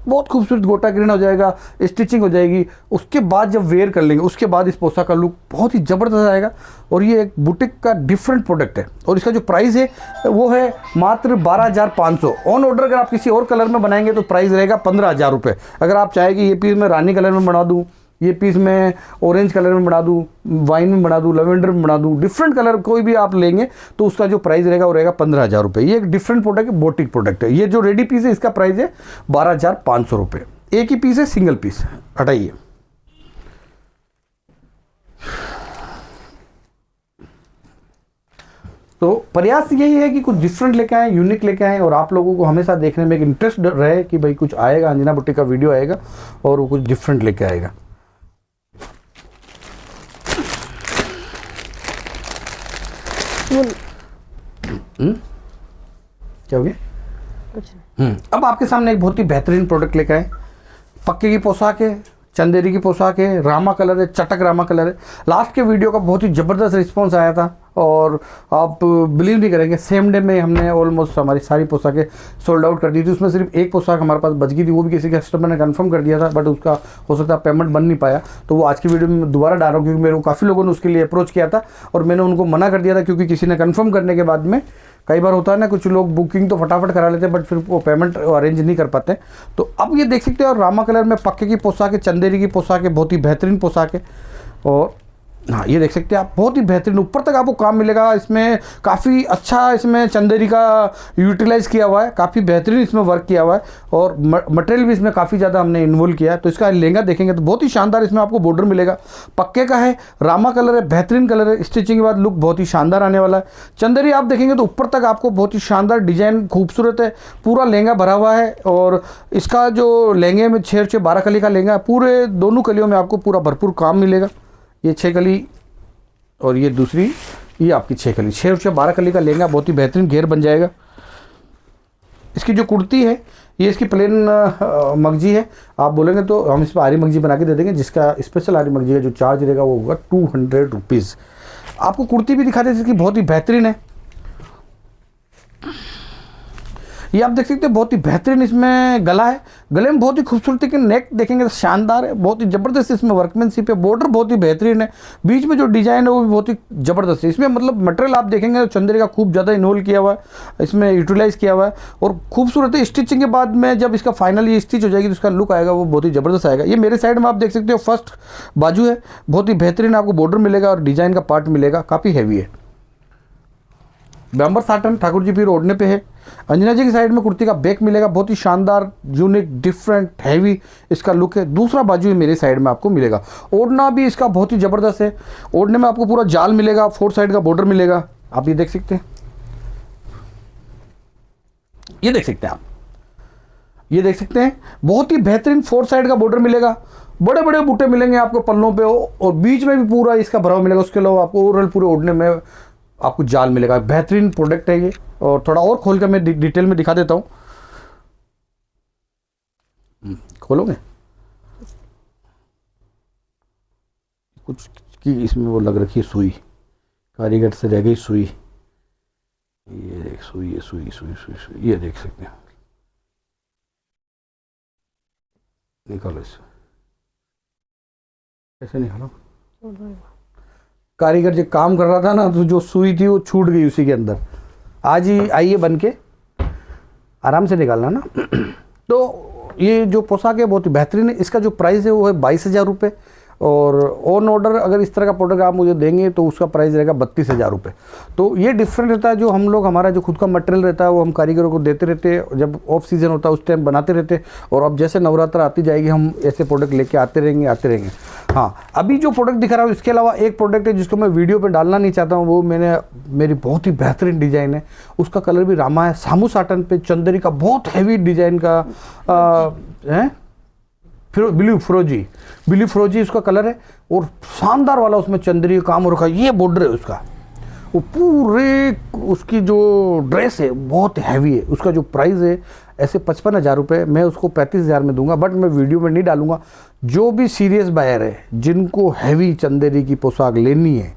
बहुत खूबसूरत गोटा ग्रीन हो जाएगा, स्टिचिंग हो जाएगी। उसके बाद जब वेयर कर लेंगे उसके बाद इस पोशाक का लुक बहुत ही ज़बरदस्त आएगा। और ये एक बुटीक का डिफरेंट प्रोडक्ट है, और इसका जो प्राइस है वो है मात्र 12,500। ऑन ऑर्डर अगर आप किसी और कलर में बनाएंगे तो प्राइस रहेगा 15,000 रुपये। अगर आप चाहेंगे ये पीस मैं रानी कलर में बना दूँ, ये पीस मैं ऑरेंज कलर में बना दूँ, वाइन में बना दूँ, लेवेंडर में बना दूँ, डिफरेंट कलर कोई भी आप लेंगे तो उसका जो प्राइस रहेगा वो रहेगा 15,000 रुपये। ये एक डिफरेंट प्रोडक्ट है, बोटिक प्रोडक्ट है। ये जो रेडी पीस है इसका प्राइस है 12,500 रुपये। एक ही पीस है, सिंगल पीस। हटाइए। तो प्रयास यही है कि कुछ डिफरेंट लेके आए, यूनिक लेके आए, और आप लोगों को हमेशा देखने में एक इंटरेस्ट रहे कि भाई कुछ आएगा, अंजना बुटीक का वीडियो आएगा और वो कुछ डिफरेंट लेके आएगा। क्या हो गया? कुछ नहीं। अब आपके सामने एक बहुत ही बेहतरीन प्रोडक्ट लेकर आए। पक्के की पोशाक है, चंदेरी की पोशाक है, रामा कलर है, चटक रामा कलर है। लास्ट के वीडियो का बहुत ही ज़बरदस्त रिस्पांस आया था, और आप बिलीव नहीं करेंगे सेम डे में हमने ऑलमोस्ट हमारी सारी पोशाकें सोल्ड आउट कर दी थी। उसमें सिर्फ एक पोशाक हमारे पास बच गई थी, वो भी किसी कस्टमर ने कंफर्म कर दिया था, बट उसका हो सकता है पेमेंट बन नहीं पाया। तो वो आज की वीडियो में दोबारा डाल रहा हूँ, क्योंकि मेरे को काफ़ी लोगों ने उसके लिए अप्रोच किया था और मैंने उनको मना कर दिया था, क्योंकि किसी ने कन्फर्म करने के बाद में कई बार होता है ना, कुछ लोग बुकिंग तो फटाफट करा लेते हैं बट फिर वो पेमेंट अरेंज नहीं कर पाते। तो अब ये देख सकते हो रामा कलर में पक्के की पोशाक है, चंदेरी की पोशाक है, बहुत ही बेहतरीन पोशाक है। और हाँ ये देख सकते हैं आप, बहुत ही बेहतरीन ऊपर तक आपको काम मिलेगा। इसमें काफ़ी अच्छा इसमें चंदेरी का यूटिलाइज किया हुआ है, काफ़ी बेहतरीन इसमें वर्क किया हुआ है, और मटेरियल भी इसमें काफ़ी ज़्यादा हमने इन्वॉल्व किया है। तो इसका लहंगा देखेंगे तो बहुत ही शानदार इसमें आपको बॉर्डर मिलेगा, पक्के का है, रामा कलर है, बेहतरीन कलर है। स्टिचिंग के बाद लुक बहुत ही शानदार आने वाला है। चंदेरी आप देखेंगे तो ऊपर तक आपको बहुत ही शानदार डिजाइन खूबसूरत है, पूरा लहंगा भरा हुआ है। और इसका जो लहंगे में 6-12 कली का लहंगा है, पूरे दोनों कलियों में आपको पूरा भरपूर काम मिलेगा। ये 6 कली और ये दूसरी, ये आपकी 6 कली, 6-12 कली का लहंगा, बहुत ही बेहतरीन घेर बन जाएगा। इसकी जो कुर्ती है ये इसकी प्लेन मगजी है। आप बोलेंगे तो हम इस पर आरी मगजी बना के दे देंगे, जिसका स्पेशल आरी मगजी का जो चार्ज रहेगा वो होगा 200 रुपीज़। आपको कुर्ती भी दिखा दें जिसकी बहुत ही बेहतरीन है। ये आप देख सकते हैं बहुत ही बेहतरीन इसमें गला है, गले में बहुत ही खूबसूरती के नेक देखेंगे तो शानदार है, बहुत ही ज़बरदस्त इसमें वर्कमैनशिप है। बॉर्डर बहुत ही बेहतरीन है, बीच में जो डिज़ाइन है वो भी बहुत ही ज़बरदस्त है। इसमें मतलब मटेरियल आप देखेंगे तो चंदेरी का खूब ज़्यादा इन्वॉल्व किया हुआ है, इसमें यूटिलाइज़ किया हुआ है, और खूबसूरत है। स्टिचिंग के बाद में जब इसका फाइनली स्टिच हो जाएगी तो इसका लुक आएगा वो बहुत ही ज़बरदस्त आएगा। ये मेरे साइड में आप देख सकते हो फर्स्ट बाजू है, बहुत ही बेहतरीन आपको बॉर्डर मिलेगा और डिज़ाइन का पार्ट मिलेगा, काफ़ी हैवी है। बैम्बर साटन ठाकुर जी फिर ओढ़ने पे है। अंजना जी की साइड में कुर्ती का बैक मिलेगा, बहुत ही शानदार, यूनिक, डिफरेंट, हैवी इसका लुक है। दूसरा बाजू मेरे साइड में आपको मिलेगा। ओढ़ना भी इसका बहुत ही ज़बरदस्त है, ओढ़ने में आपको पूरा जाल मिलेगा, 4 साइड का बॉर्डर मिलेगा। आप ये देख सकते हैं, ये देख सकते हैं आप, ये देख सकते हैं बहुत ही बेहतरीन 4 साइड का बॉर्डर मिलेगा, बड़े बड़े बूटे मिलेंगे आपको पल्लों पे, और बीच में भी पूरा इसका भराव मिलेगा। उसके अलावा आपको ओवरऑल पूरे ओढ़ने में आपको जाल मिलेगा। बेहतरीन प्रोडक्ट है ये। और थोड़ा और खोल कर मैं डिटेल में दिखा देता हूँ। खोलोगे? कुछ की इसमें वो लग रखी है सुई, कारीगर से रह गई सुई। ये देख सुई है, सुई सुई सुई सुई, ये देख सकते हैं। निकालो इसे, कैसे निकालो? कारीगर जो काम कर रहा था ना, तो जो सुई थी वो छूट गई उसी के अंदर। आज ही आइए बन के, आराम से निकालना ना। तो ये जो पोशाक है बहुत ही बेहतरीन है। इसका जो प्राइस है वो है 22,000 रुपये। और ऑन ऑर्डर अगर इस तरह का प्रोडक्ट आप मुझे देंगे तो उसका प्राइस रहेगा 32,000 रुपये। तो ये डिफरेंट रहता है। जो हम लोग, हमारा जो खुद का मटेरियल रहता है वो हम कारीगरों को देते रहते हैं, जब ऑफ सीज़न होता है उस टाइम बनाते रहते हैं। और अब जैसे नवरात्र आती जाएगी हम ऐसे प्रोडक्ट लेके आते रहेंगे। हाँ, अभी जो प्रोडक्ट दिखा रहा हूँ इसके अलावा एक प्रोडक्ट है जिसको मैं वीडियो पे डालना नहीं चाहता हूँ। वो मेरी बहुत ही बेहतरीन डिज़ाइन है। उसका कलर भी रामा है, सामू साटन पे चंदेरी का बहुत हैवी डिज़ाइन का है, फिर ब्लू फ्रोजी उसका कलर है। और शानदार वाला उसमें चंदेरी का काम हो रखा है। ये बॉर्डर है उसका, वो पूरे उसकी जो ड्रेस है बहुत हैवी है। उसका जो प्राइस है ऐसे 55,000 रुपये, मैं उसको 35,000 में दूंगा, बट मैं वीडियो में नहीं डालूंगा। जो भी सीरियस बायर है जिनको हैवी चंदेरी की पोशाक लेनी है,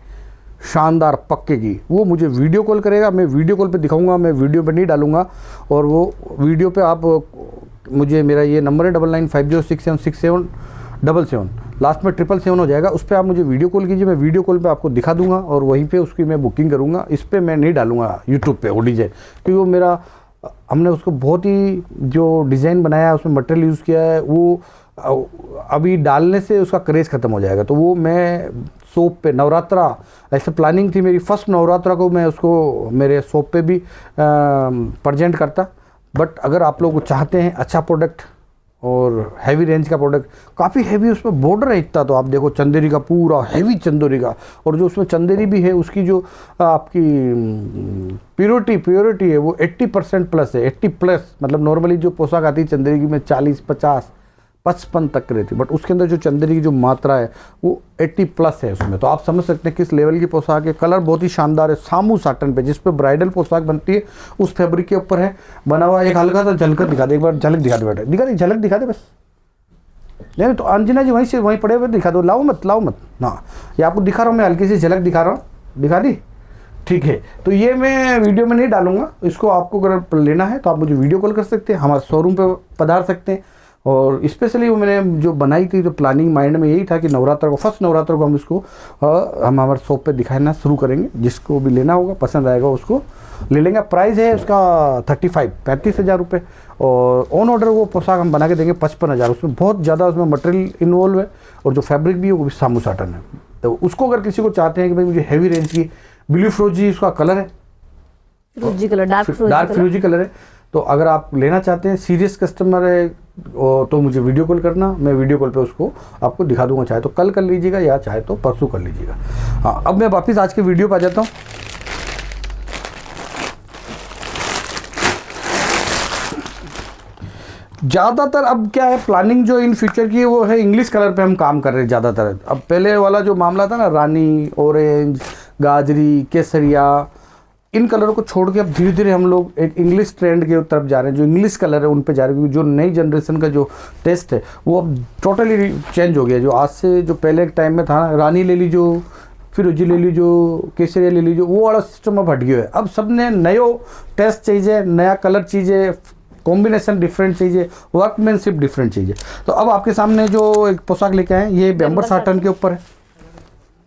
शानदार पक्के की, वो मुझे वीडियो कॉल करेगा। मैं वीडियो कॉल पे दिखाऊंगा, मैं वीडियो पे नहीं डालूंगा। और वो वीडियो पे आप मुझे, मेरा ये नंबर है 9950676777, लास्ट में 777 हो जाएगा। उस पर आप मुझे वीडियो कॉल कीजिए, मैं वीडियो कॉल पे आपको दिखा दूंगा और वहीं पे उसकी मैं बुकिंग करूंगा। इस पर मैं नहीं डालूंगा यूट्यूब पे वो डिज़ाइन, क्योंकि वो मेरा, हमने उसको बहुत ही जो डिज़ाइन बनाया है, उसमें मटेरियल यूज़ किया है, वो अभी डालने से उसका क्रेज़ ख़त्म हो जाएगा। तो वो मैं शॉप पे नवरात्रा, ऐसे प्लानिंग थी मेरी, फर्स्ट नवरात्रा को मैं उसको मेरे शॉप पे भी प्रेजेंट करता। बट अगर आप लोग चाहते हैं अच्छा प्रोडक्ट और हैवी रेंज का प्रोडक्ट, काफ़ी हैवी उसमें बॉर्डर है इतना, तो आप देखो चंदेरी का पूरा हैवी चंदेरी का। और जो उसमें चंदेरी भी है उसकी जो आपकी प्योरिटी है वो 80% प्लस है। 80 प्लस मतलब नॉर्मली जो पोशाक आती है चंदेरी की में 40, 50, 55 तक रहती है, बट उसके अंदर जो चंदेरी की जो मात्रा है वो 80 प्लस है उसमें। तो आप समझ सकते हैं किस लेवल की पोशाक है। कलर बहुत ही शानदार है, सामू साटन पे, जिस पे ब्राइडल पोशाक बनती है उस फैब्रिक के ऊपर है बना हुआ। एक हल्का सा झलक दिखा दे, एक बार झलक दिखा दे बेटा, झलक दिखा दे बस। नहीं तो अंजना जी वहीं पड़े हुए दिखा दो, लाओ मत। हाँ, ये आपको दिखा रहा हूँ मैं, हल्की सी झलक दिखा रहा हूँ, दिखा दी? ठीक है। तो ये मैं वीडियो में नहीं डालूंगा इसको। आपको अगर लेना है तो आप मुझे वीडियो कॉल कर सकते हैं, हमारे शोरूम पे पधार सकते हैं। और स्पेशली वो मैंने जो बनाई थी, तो प्लानिंग माइंड में यही था कि नवरात्र को, फर्स्ट नवरात्र को हम इसको हम हमारे शॉप पे दिखाना शुरू करेंगे। जिसको भी लेना होगा, पसंद आएगा, उसको ले लेंगे। प्राइस है उसका 35,000 रुपये। और ऑन ऑर्डर वो पोशाक हम बना के देंगे 55,000। उसमें बहुत ज़्यादा उसमें मटेरियल इन्वॉल्व है और जो फैब्रिक भी है वो भी सामू साटन है। तो उसको अगर किसी को चाहते हैं कि भाई मुझे हैवी रेंज की, ब्लू फ्रोजी उसका कलर है, फिरोजी कलर, डार्क फ्रोजी कलर है। तो अगर आप लेना चाहते हैं, सीरियस कस्टमर है, तो मुझे वीडियो कॉल करना, मैं वीडियो कॉल पे उसको आपको दिखा दूंगा। चाहे तो कल कर लीजिएगा या चाहे तो परसों कर लीजिएगा। हाँ, अब मैं वापस आज के वीडियो पे आ जाता हूँ। ज़्यादातर अब क्या है, प्लानिंग जो इन फ्यूचर की है वो है इंग्लिश कलर पे हम काम कर रहे हैं ज़्यादातर। अब पहले वाला जो मामला था ना, रानी, ऑरेंज, गाजरी, केसरिया, इन कलरों को छोड़ के अब धीरे धीरे हम लोग एक इंग्लिश ट्रेंड के तरफ जा रहे हैं। जो इंग्लिश कलर है उन पे जा रहे हैं, क्योंकि जो नई जनरेशन का जो टेस्ट है वो अब टोटली चेंज हो गया। जो आज से जो पहले एक टाइम में था, रानी ले लीजिए, फिरोजी ले लीजिए, केसरिया ले लीजिए, वो वाला सिस्टम अब हट गया है। अब सबने नयो टेस्ट चाहिए, नया कलर चाहिए, कॉम्बिनेशन डिफरेंट चाहिए, वर्कमैनशिप डिफरेंट चाहिए। तो अब आपके सामने जो एक पोशाक लेके आए, ये बेम्बर साटन के ऊपर है,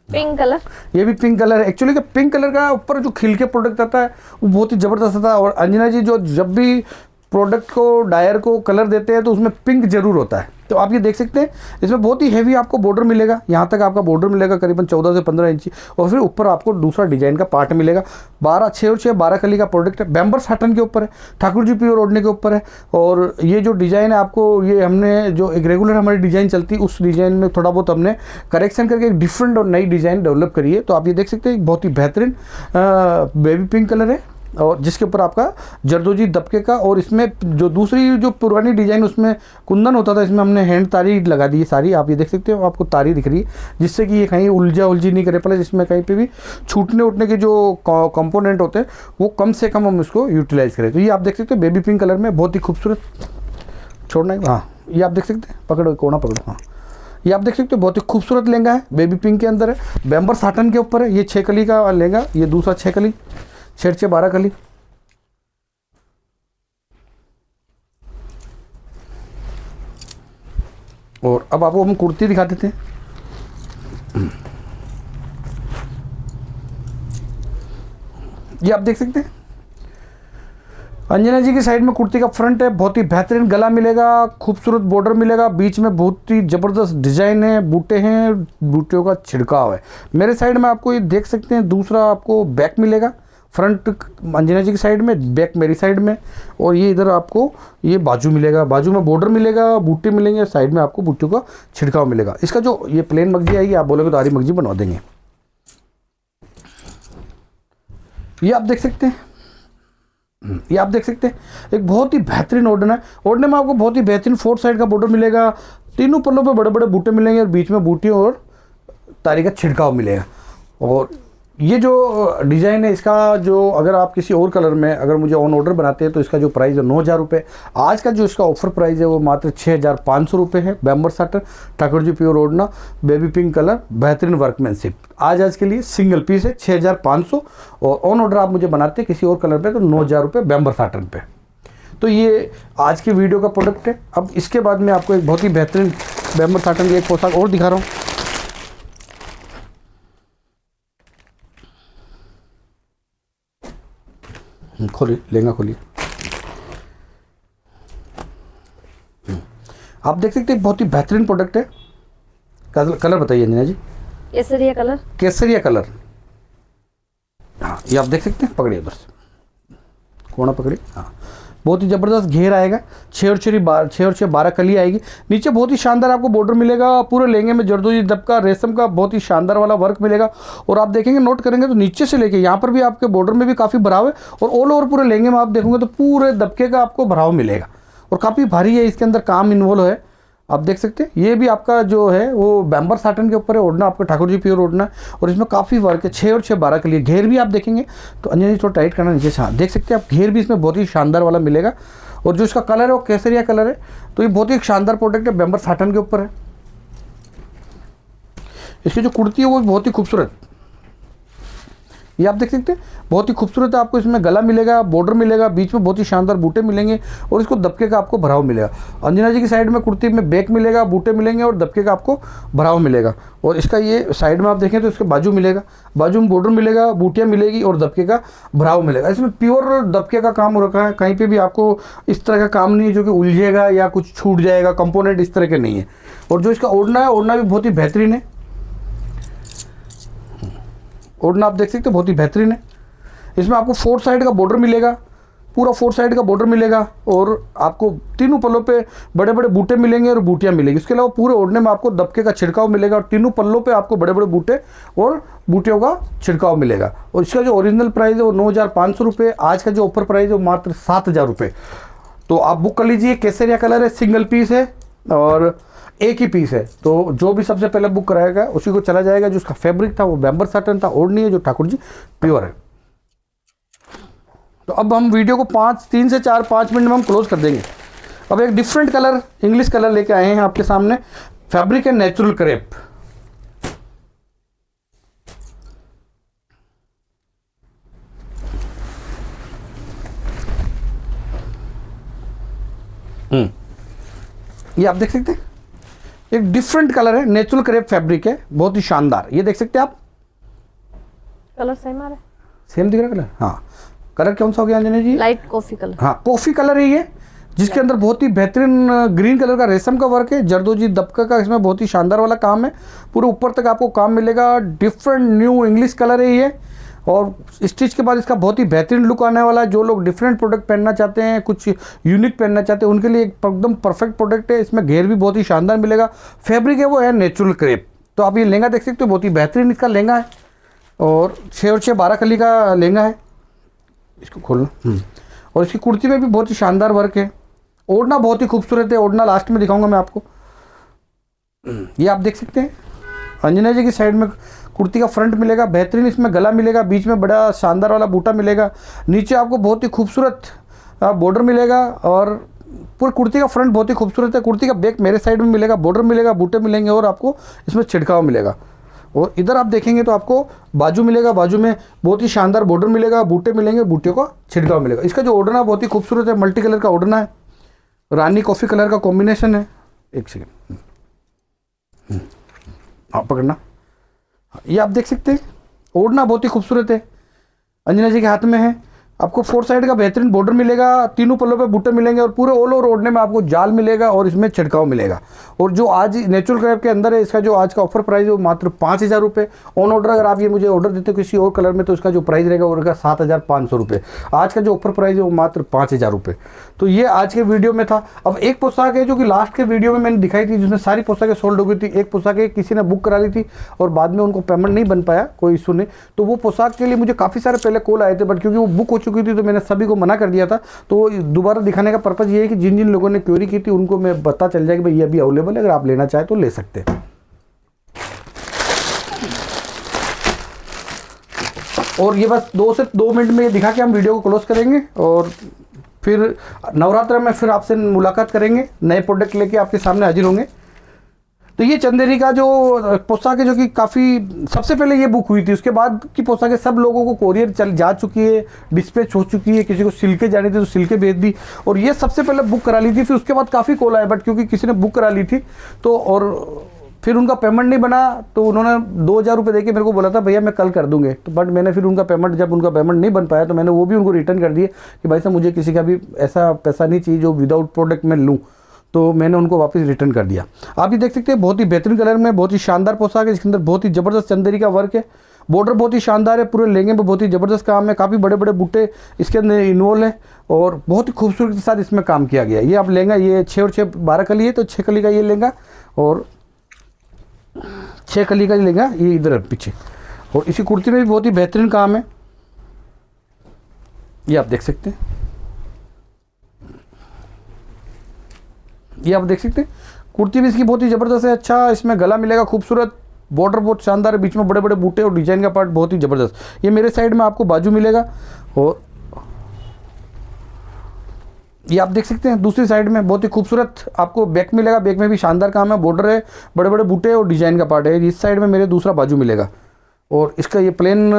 पिंक कलर। ये भी पिंक कलर है। एक्चुअली पिंक कलर का ऊपर जो खिल के प्रोडक्ट आता है वो बहुत ही ज़बरदस्त आता है। और अंजना जी जो जब भी प्रोडक्ट को, डायर को कलर देते हैं तो उसमें पिंक जरूर होता है। तो आप ये देख सकते हैं, इसमें बहुत ही हैवी आपको बॉर्डर मिलेगा। यहाँ तक आपका बॉर्डर मिलेगा करीबन 14 से 15 इंची। और फिर ऊपर आपको दूसरा डिजाइन का पार्ट मिलेगा। 12 कली का प्रोडक्ट है, बेम्बर साटन के ऊपर है, ठाकुर जी प्योर ओढ़ने के ऊपर है। और ये जो डिज़ाइन है आपको, ये हमने जो एक रेगुलर हमारी डिज़ाइन चलती है उस डिज़ाइन में थोड़ा बहुत हमने करेक्शन करके एक डिफरेंट और नई डिज़ाइन डेवलप करी है। तो आप ये देख सकते हैं, बहुत ही बेहतरीन बेबी पिंक कलर है। और जिसके ऊपर आपका जरदोजी दबके का, और इसमें जो दूसरी जो पुरानी डिज़ाइन उसमें कुंदन होता था, इसमें हमने हैंड तारी लगा दी है सारी। आप ये देख सकते हो, आपको तारी दिख रही है, जिससे कि ये कहीं उलझी नहीं करे, प्लस इसमें कहीं पे भी छूटने उठने के जो कंपोनेंट होते हैं वो कम से कम हम इसको यूटिलाइज़ करें। तो ये आप देख सकते हो बेबी पिंक कलर में, बहुत ही खूबसूरत। छोड़ना है, हाँ ये आप देख सकते हैं, पकड़ो कोना पकड़ो, हाँ ये आप देख सकते हो बहुत ही खूबसूरत लहंगा है, बेबी पिंक के अंदर है, बैम्बर साटन के ऊपर है। ये 6 कली का लहंगा, ये दूसरा 6 कली, 6 12 कली। और अब आपको हम कुर्ती दिखा देते हैं। ये आप देख सकते हैं अंजना जी की साइड में कुर्ती का फ्रंट है, बहुत ही बेहतरीन गला मिलेगा, खूबसूरत बॉर्डर मिलेगा, बीच में बहुत ही ज़बरदस्त डिज़ाइन है, बूटे हैं, बूटियों का छिड़काव है। मेरे साइड में आपको ये देख सकते हैं, दूसरा आपको बैक मिलेगा, फ्रंट अंजना जी की साइड में, बैक मेरी साइड में, और ये इधर आपको ये बाजू मिलेगा, बाजू में बॉर्डर मिलेगा, बूटे मिलेंगे, साइड में आपको बूटियों का छिड़काव मिलेगा। इसका जो ये प्लेन मगजी आएगी, आप बोलोगे तो आरी मगजी बनवा देंगे। ये आप देख सकते हैं, ये आप देख सकते हैं एक बहुत ही बेहतरीन ओढ़ना है। ओढ़ने में आपको बहुत ही बेहतरीन 4 साइड का बॉर्डर मिलेगा, तीनों पल्लों पे बड़े बड़े बूटे मिलेंगे, और बीच में बूटियों और तारी का छिड़काव मिलेगा। और ये जो डिज़ाइन है इसका, जो अगर आप किसी और कलर में अगर मुझे ऑन ऑर्डर बनाते हैं तो इसका जो प्राइस है 9,000 रुपये। आज का जो इसका ऑफर प्राइस है वो मात्र 6,500 रुपये है। बैम्बर साटन, ठाकुर जी प्योर ओढ़ना, बेबी पिंक कलर, बेहतरीन वर्कमैनशिप, आज के लिए सिंगल पीस है 6,500। और ऑन ऑर्डर आप मुझे बनाते हैं किसी और कलर पे तो 9,000 रुपये बैम्बर साटन पे। तो ये आज की वीडियो का प्रोडक्ट है। अब इसके बाद मैं आपको एक बहुत ही बेहतरीन बैम्बर साटन की एक पोशाक और दिखा रहा हूँ। खोलिए लहंगा, खोलिए। आप देख सकते हैं बहुत ही बेहतरीन प्रोडक्ट है। कलर बताइए अंजना जी। केसरिया कलर, केसरिया कलर, हाँ ये आप देख सकते हैं, पकड़िए उधर से, कोना पकड़िए, हाँ बहुत ही ज़बरदस्त घेर आएगा, 6 और 6 12 कली आएगी। नीचे बहुत ही शानदार आपको बॉर्डर मिलेगा, पूरे लहंगे में जरदोजी दबका रेशम का बहुत ही शानदार वाला वर्क मिलेगा। और आप देखेंगे, नोट करेंगे तो नीचे से लेके यहाँ पर भी आपके बॉर्डर में भी काफ़ी भराव है, और ऑल ओवर पूरे लहंगे में आप देखोगे तो पूरे दबके का आपको भराव मिलेगा, और काफ़ी भारी है, इसके अंदर काम इन्वॉल्व है। आप देख सकते हैं ये भी आपका जो है वो बैम्बर साटन के ऊपर है, ओढ़ना आपका ठाकुर जी प्योर ओढ़ना, और इसमें काफ़ी वर्क है। 6 और 6 12 के लिए घेर भी आप देखेंगे तो अंजना जी थोड़ा टाइट करना नीचे से, हाँ देख सकते हैं आप, घेर भी इसमें बहुत ही शानदार वाला मिलेगा। और जो इसका कलर है वो केसरिया कलर है, तो ये बहुत ही शानदार प्रोडक्ट है, बैम्बर साटन के ऊपर है। इसकी जो कुर्ती है वो बहुत ही खूबसूरत, ये आप देख सकते हैं बहुत ही खूबसूरत है। आपको इसमें गला मिलेगा, बॉर्डर मिलेगा, बीच में बहुत ही शानदार बूटे मिलेंगे, और इसको दबके का आपको भराव मिलेगा। अंजना जी की साइड में कुर्ती में बैक मिलेगा, बूटे मिलेंगे, और दबके का आपको भराव मिलेगा। और इसका ये साइड में आप देखें तो इसका बाजू मिलेगा, बाजू में बॉर्डर मिलेगा, बूटियाँ मिलेगी, और दबके का भराव मिलेगा। इसमें प्योर दबके का काम हो रखा है, कहीं पर भी आपको इस तरह का काम नहीं है जो कि उलझेगा या कुछ छूट जाएगा, कंपोनेंट इस तरह के नहीं है। और जो इसका ओढ़ना है, ओढ़ना भी बहुत ही बेहतरीन है, ओढ़ना आप देख सकते हैं बहुत ही बेहतरीन है। इसमें आपको 4 साइड का बॉर्डर मिलेगा, पूरा 4 साइड का बॉर्डर मिलेगा, और आपको तीनों पल्लों पे बड़े बड़े बूटे मिलेंगे और बूटियाँ मिलेगी। इसके अलावा पूरे ओढ़ने में आपको दबके का छिड़काव मिलेगा, और तीनों पल्लों पे आपको बड़े बड़े बूटे और बूटियों का छिड़काव मिलेगा। और इसका जो ओरिजिनल प्राइस है वो 9,500 रुपये, आज का जो ऑफर प्राइस है वो मात्र 7,000 रुपये। तो आप बुक कर लीजिए। केसरिया कलर है, सिंगल पीस है, और एक ही पीस है, तो जो भी सबसे पहले बुक कराएगा उसी को चला जाएगा। जो उसका फैब्रिक था वो बैम्बर साटन था, ओढ़नी है जो ठाकुर जी प्योर है। तो अब हम वीडियो को 3 से 4-5 मिनट में हम क्लोज कर देंगे। अब एक डिफरेंट कलर, इंग्लिश कलर लेके आए हैं आपके सामने। फैब्रिक है नेचुरल क्रेप, ये आप देख सकते हैं एक डिफरेंट कलर है, नेचुरल क्रेप फैब्रिक है, बहुत ही शानदार। ये देख सकते हैं आप, कलर सेम आ रहा है, सेम दिख रहा है कलर, हाँ कलर कौन सा हो गया अंजना जी? लाइट कॉफी कलर, हाँ कॉफी कलर है ये, जिसके अंदर बहुत ही बेहतरीन ग्रीन कलर का रेशम का वर्क है, जरदोजी दबका का इसमें बहुत ही शानदार वाला काम है, पूरे ऊपर तक आपको काम मिलेगा। डिफरेंट न्यू इंग्लिश कलर है ये, और स्टिच के बाद इसका बहुत ही बेहतरीन लुक आने वाला है। जो लोग डिफरेंट प्रोडक्ट पहनना चाहते हैं, कुछ यूनिक पहनना चाहते हैं, उनके लिए एकदम परफेक्ट प्रोडक्ट है। इसमें घेर भी बहुत ही शानदार मिलेगा। फैब्रिक है वो है नेचुरल क्रेप। तो आप ये लहंगा देख सकते हो, बहुत ही बेहतरीन इसका लहंगा है, और 6 और 6 12 कली का लहंगा है। इसको खोलना। और इसकी कुर्ती में भी बहुत ही शानदार वर्क है। ओढ़ना बहुत ही खूबसूरत है। ओढ़ना लास्ट में दिखाऊंगा मैं आपको। ये आप देख सकते हैं अंजना जी की साइड में कुर्ती का फ्रंट मिलेगा, बेहतरीन इसमें गला मिलेगा, बीच में बड़ा शानदार वाला बूटा मिलेगा, नीचे आपको बहुत ही खूबसूरत बॉर्डर मिलेगा और पूरी कुर्ती का फ्रंट बहुत ही खूबसूरत है। कुर्ती का बैक मेरे साइड में मिलेगा, बॉर्डर मिलेगा, बूटे मिलेंगे और आपको इसमें छिड़काव मिलेगा। और इधर आप देखेंगे तो आपको बाजू मिलेगा, बाजू में बहुत ही शानदार बॉर्डर मिलेगा, बूटे मिलेंगे, बूटे का छिड़काव मिलेगा। इसका जो ओढ़ना बहुत ही खूबसूरत है, मल्टी कलर का ओढ़ना है, रानी कॉफ़ी कलर का कॉम्बिनेशन है। एक सेकेंड आप पकड़ना। ये आप देख सकते हैं ओढ़ना बहुत ही खूबसूरत है, अंजना जी के हाथ में है। आपको 4 साइड का बेहतरीन बॉर्डर मिलेगा, तीनों पल्लों पे बूटे मिलेंगे और पूरे ऑल ओवर ओढ़ने में आपको जाल मिलेगा और इसमें छिड़काव मिलेगा। और जो आज नेचुरल क्रैप के अंदर है, इसका जो आज का ऑफर प्राइस है वो मात्र 5,000 रुपये। ऑन ऑर्डर अगर आप ये मुझे ऑर्डर देते हो किसी और कलर में तो इसका जो प्राइस रहेगा वो रहेगा 7,500 रुपये। आज का जो ऑफर प्राइस है वो मात्र 5,000 रुपये। तो ये आज के वीडियो में था। अब एक पोशाक है जो कि लास्ट के वीडियो में मैंने दिखाई थी, जिसमें सारी पोशाकें सोल्ड हो गई थी। एक पोशाक किसी ने बुक करा ली थी और बाद में उनको पेमेंट नहीं बन पाया, कोई इशू नहीं। तो वो पोशाक के लिए मुझे काफ़ी सारे पहले कॉल आए थे, बट क्योंकि वो बुक हो चुकी थी तो मैंने सभी को मना कर दिया था। तो दोबारा दिखाने का पर्पज़ ये है कि जिन जिन लोगों ने क्वेरी की थी उनको मैं पता चल जाए कि भाई ये अभी अवेलेबल है, अगर आप लेना चाहें तो ले सकते हैं। और ये बस 2 से 2 मिनट में ये दिखा के हम वीडियो को क्लोज करेंगे और फिर नवरात्र में फिर आपसे मुलाकात करेंगे, नए प्रोडक्ट लेके आपके सामने हाजिर होंगे। तो ये चंदेरी का जो पोशाक है जो कि काफ़ी सबसे पहले ये बुक हुई थी, उसके बाद की पोशाकें सब लोगों को कोरियर चल जा चुकी है, डिस्पैच हो चुकी है, किसी को सिल्के जानी थी तो सिल्के भेज दी और ये सबसे पहले बुक करा ली थी। फिर उसके बाद काफ़ी कॉल आए, बट क्योंकि किसी ने बुक करा ली थी तो और फिर उनका पेमेंट नहीं बना तो उन्होंने 2,000 रुपये देके मेरे को बोला था भैया मैं कल कर दूंगे। तो बट मैंने फिर उनका पेमेंट, जब उनका पेमेंट नहीं बन पाया तो मैंने वो भी उनको रिटर्न कर दिए कि भाई साहब मुझे किसी का भी ऐसा पैसा नहीं चाहिए जो विदाउट प्रोडक्ट मैं लूँ। तो मैंने उनको वापस रिटर्न कर दिया। आप ये देख सकते हैं बहुत ही बेहतरीन कलर में बहुत ही शानदार पोशाक है, इसके अंदर बहुत ही ज़बरदस्त चंदेरी का वर्क है, बॉर्डर बहुत ही शानदार है, पूरे लहंगे पे बहुत ही ज़बरदस्त काम है, काफ़ी बड़े बड़े बूटे इसके अंदर इन्वॉल्व है और बहुत ही खूबसूरती के साथ इसमें काम किया गया है। ये आप लहंगा, ये 6 और 6 12 कली है तो 6 कली का ये लहंगा और 6 कली का लहंगा ये इधर पीछे। और इसी कुर्ती में भी बहुत ही बेहतरीन काम है, ये आप देख सकते हैं। ये आप देख सकते हैं कुर्ती भी इसकी बहुत ही ज़बरदस्त है। अच्छा इसमें गला मिलेगा खूबसूरत, बॉर्डर बहुत शानदार है, बीच में बड़े बड़े बूटे और डिजाइन का पार्ट बहुत ही ज़बरदस्त। ये मेरे साइड में आपको बाजू मिलेगा और ये आप देख सकते हैं दूसरी साइड में बहुत ही खूबसूरत आपको बैक मिलेगा, बैक में भी शानदार काम है, बॉर्डर है, बड़े बड़े बूटे और डिजाइन का पार्ट है। इस साइड में मेरे दूसरा बाजू मिलेगा और इसका ये प्लेन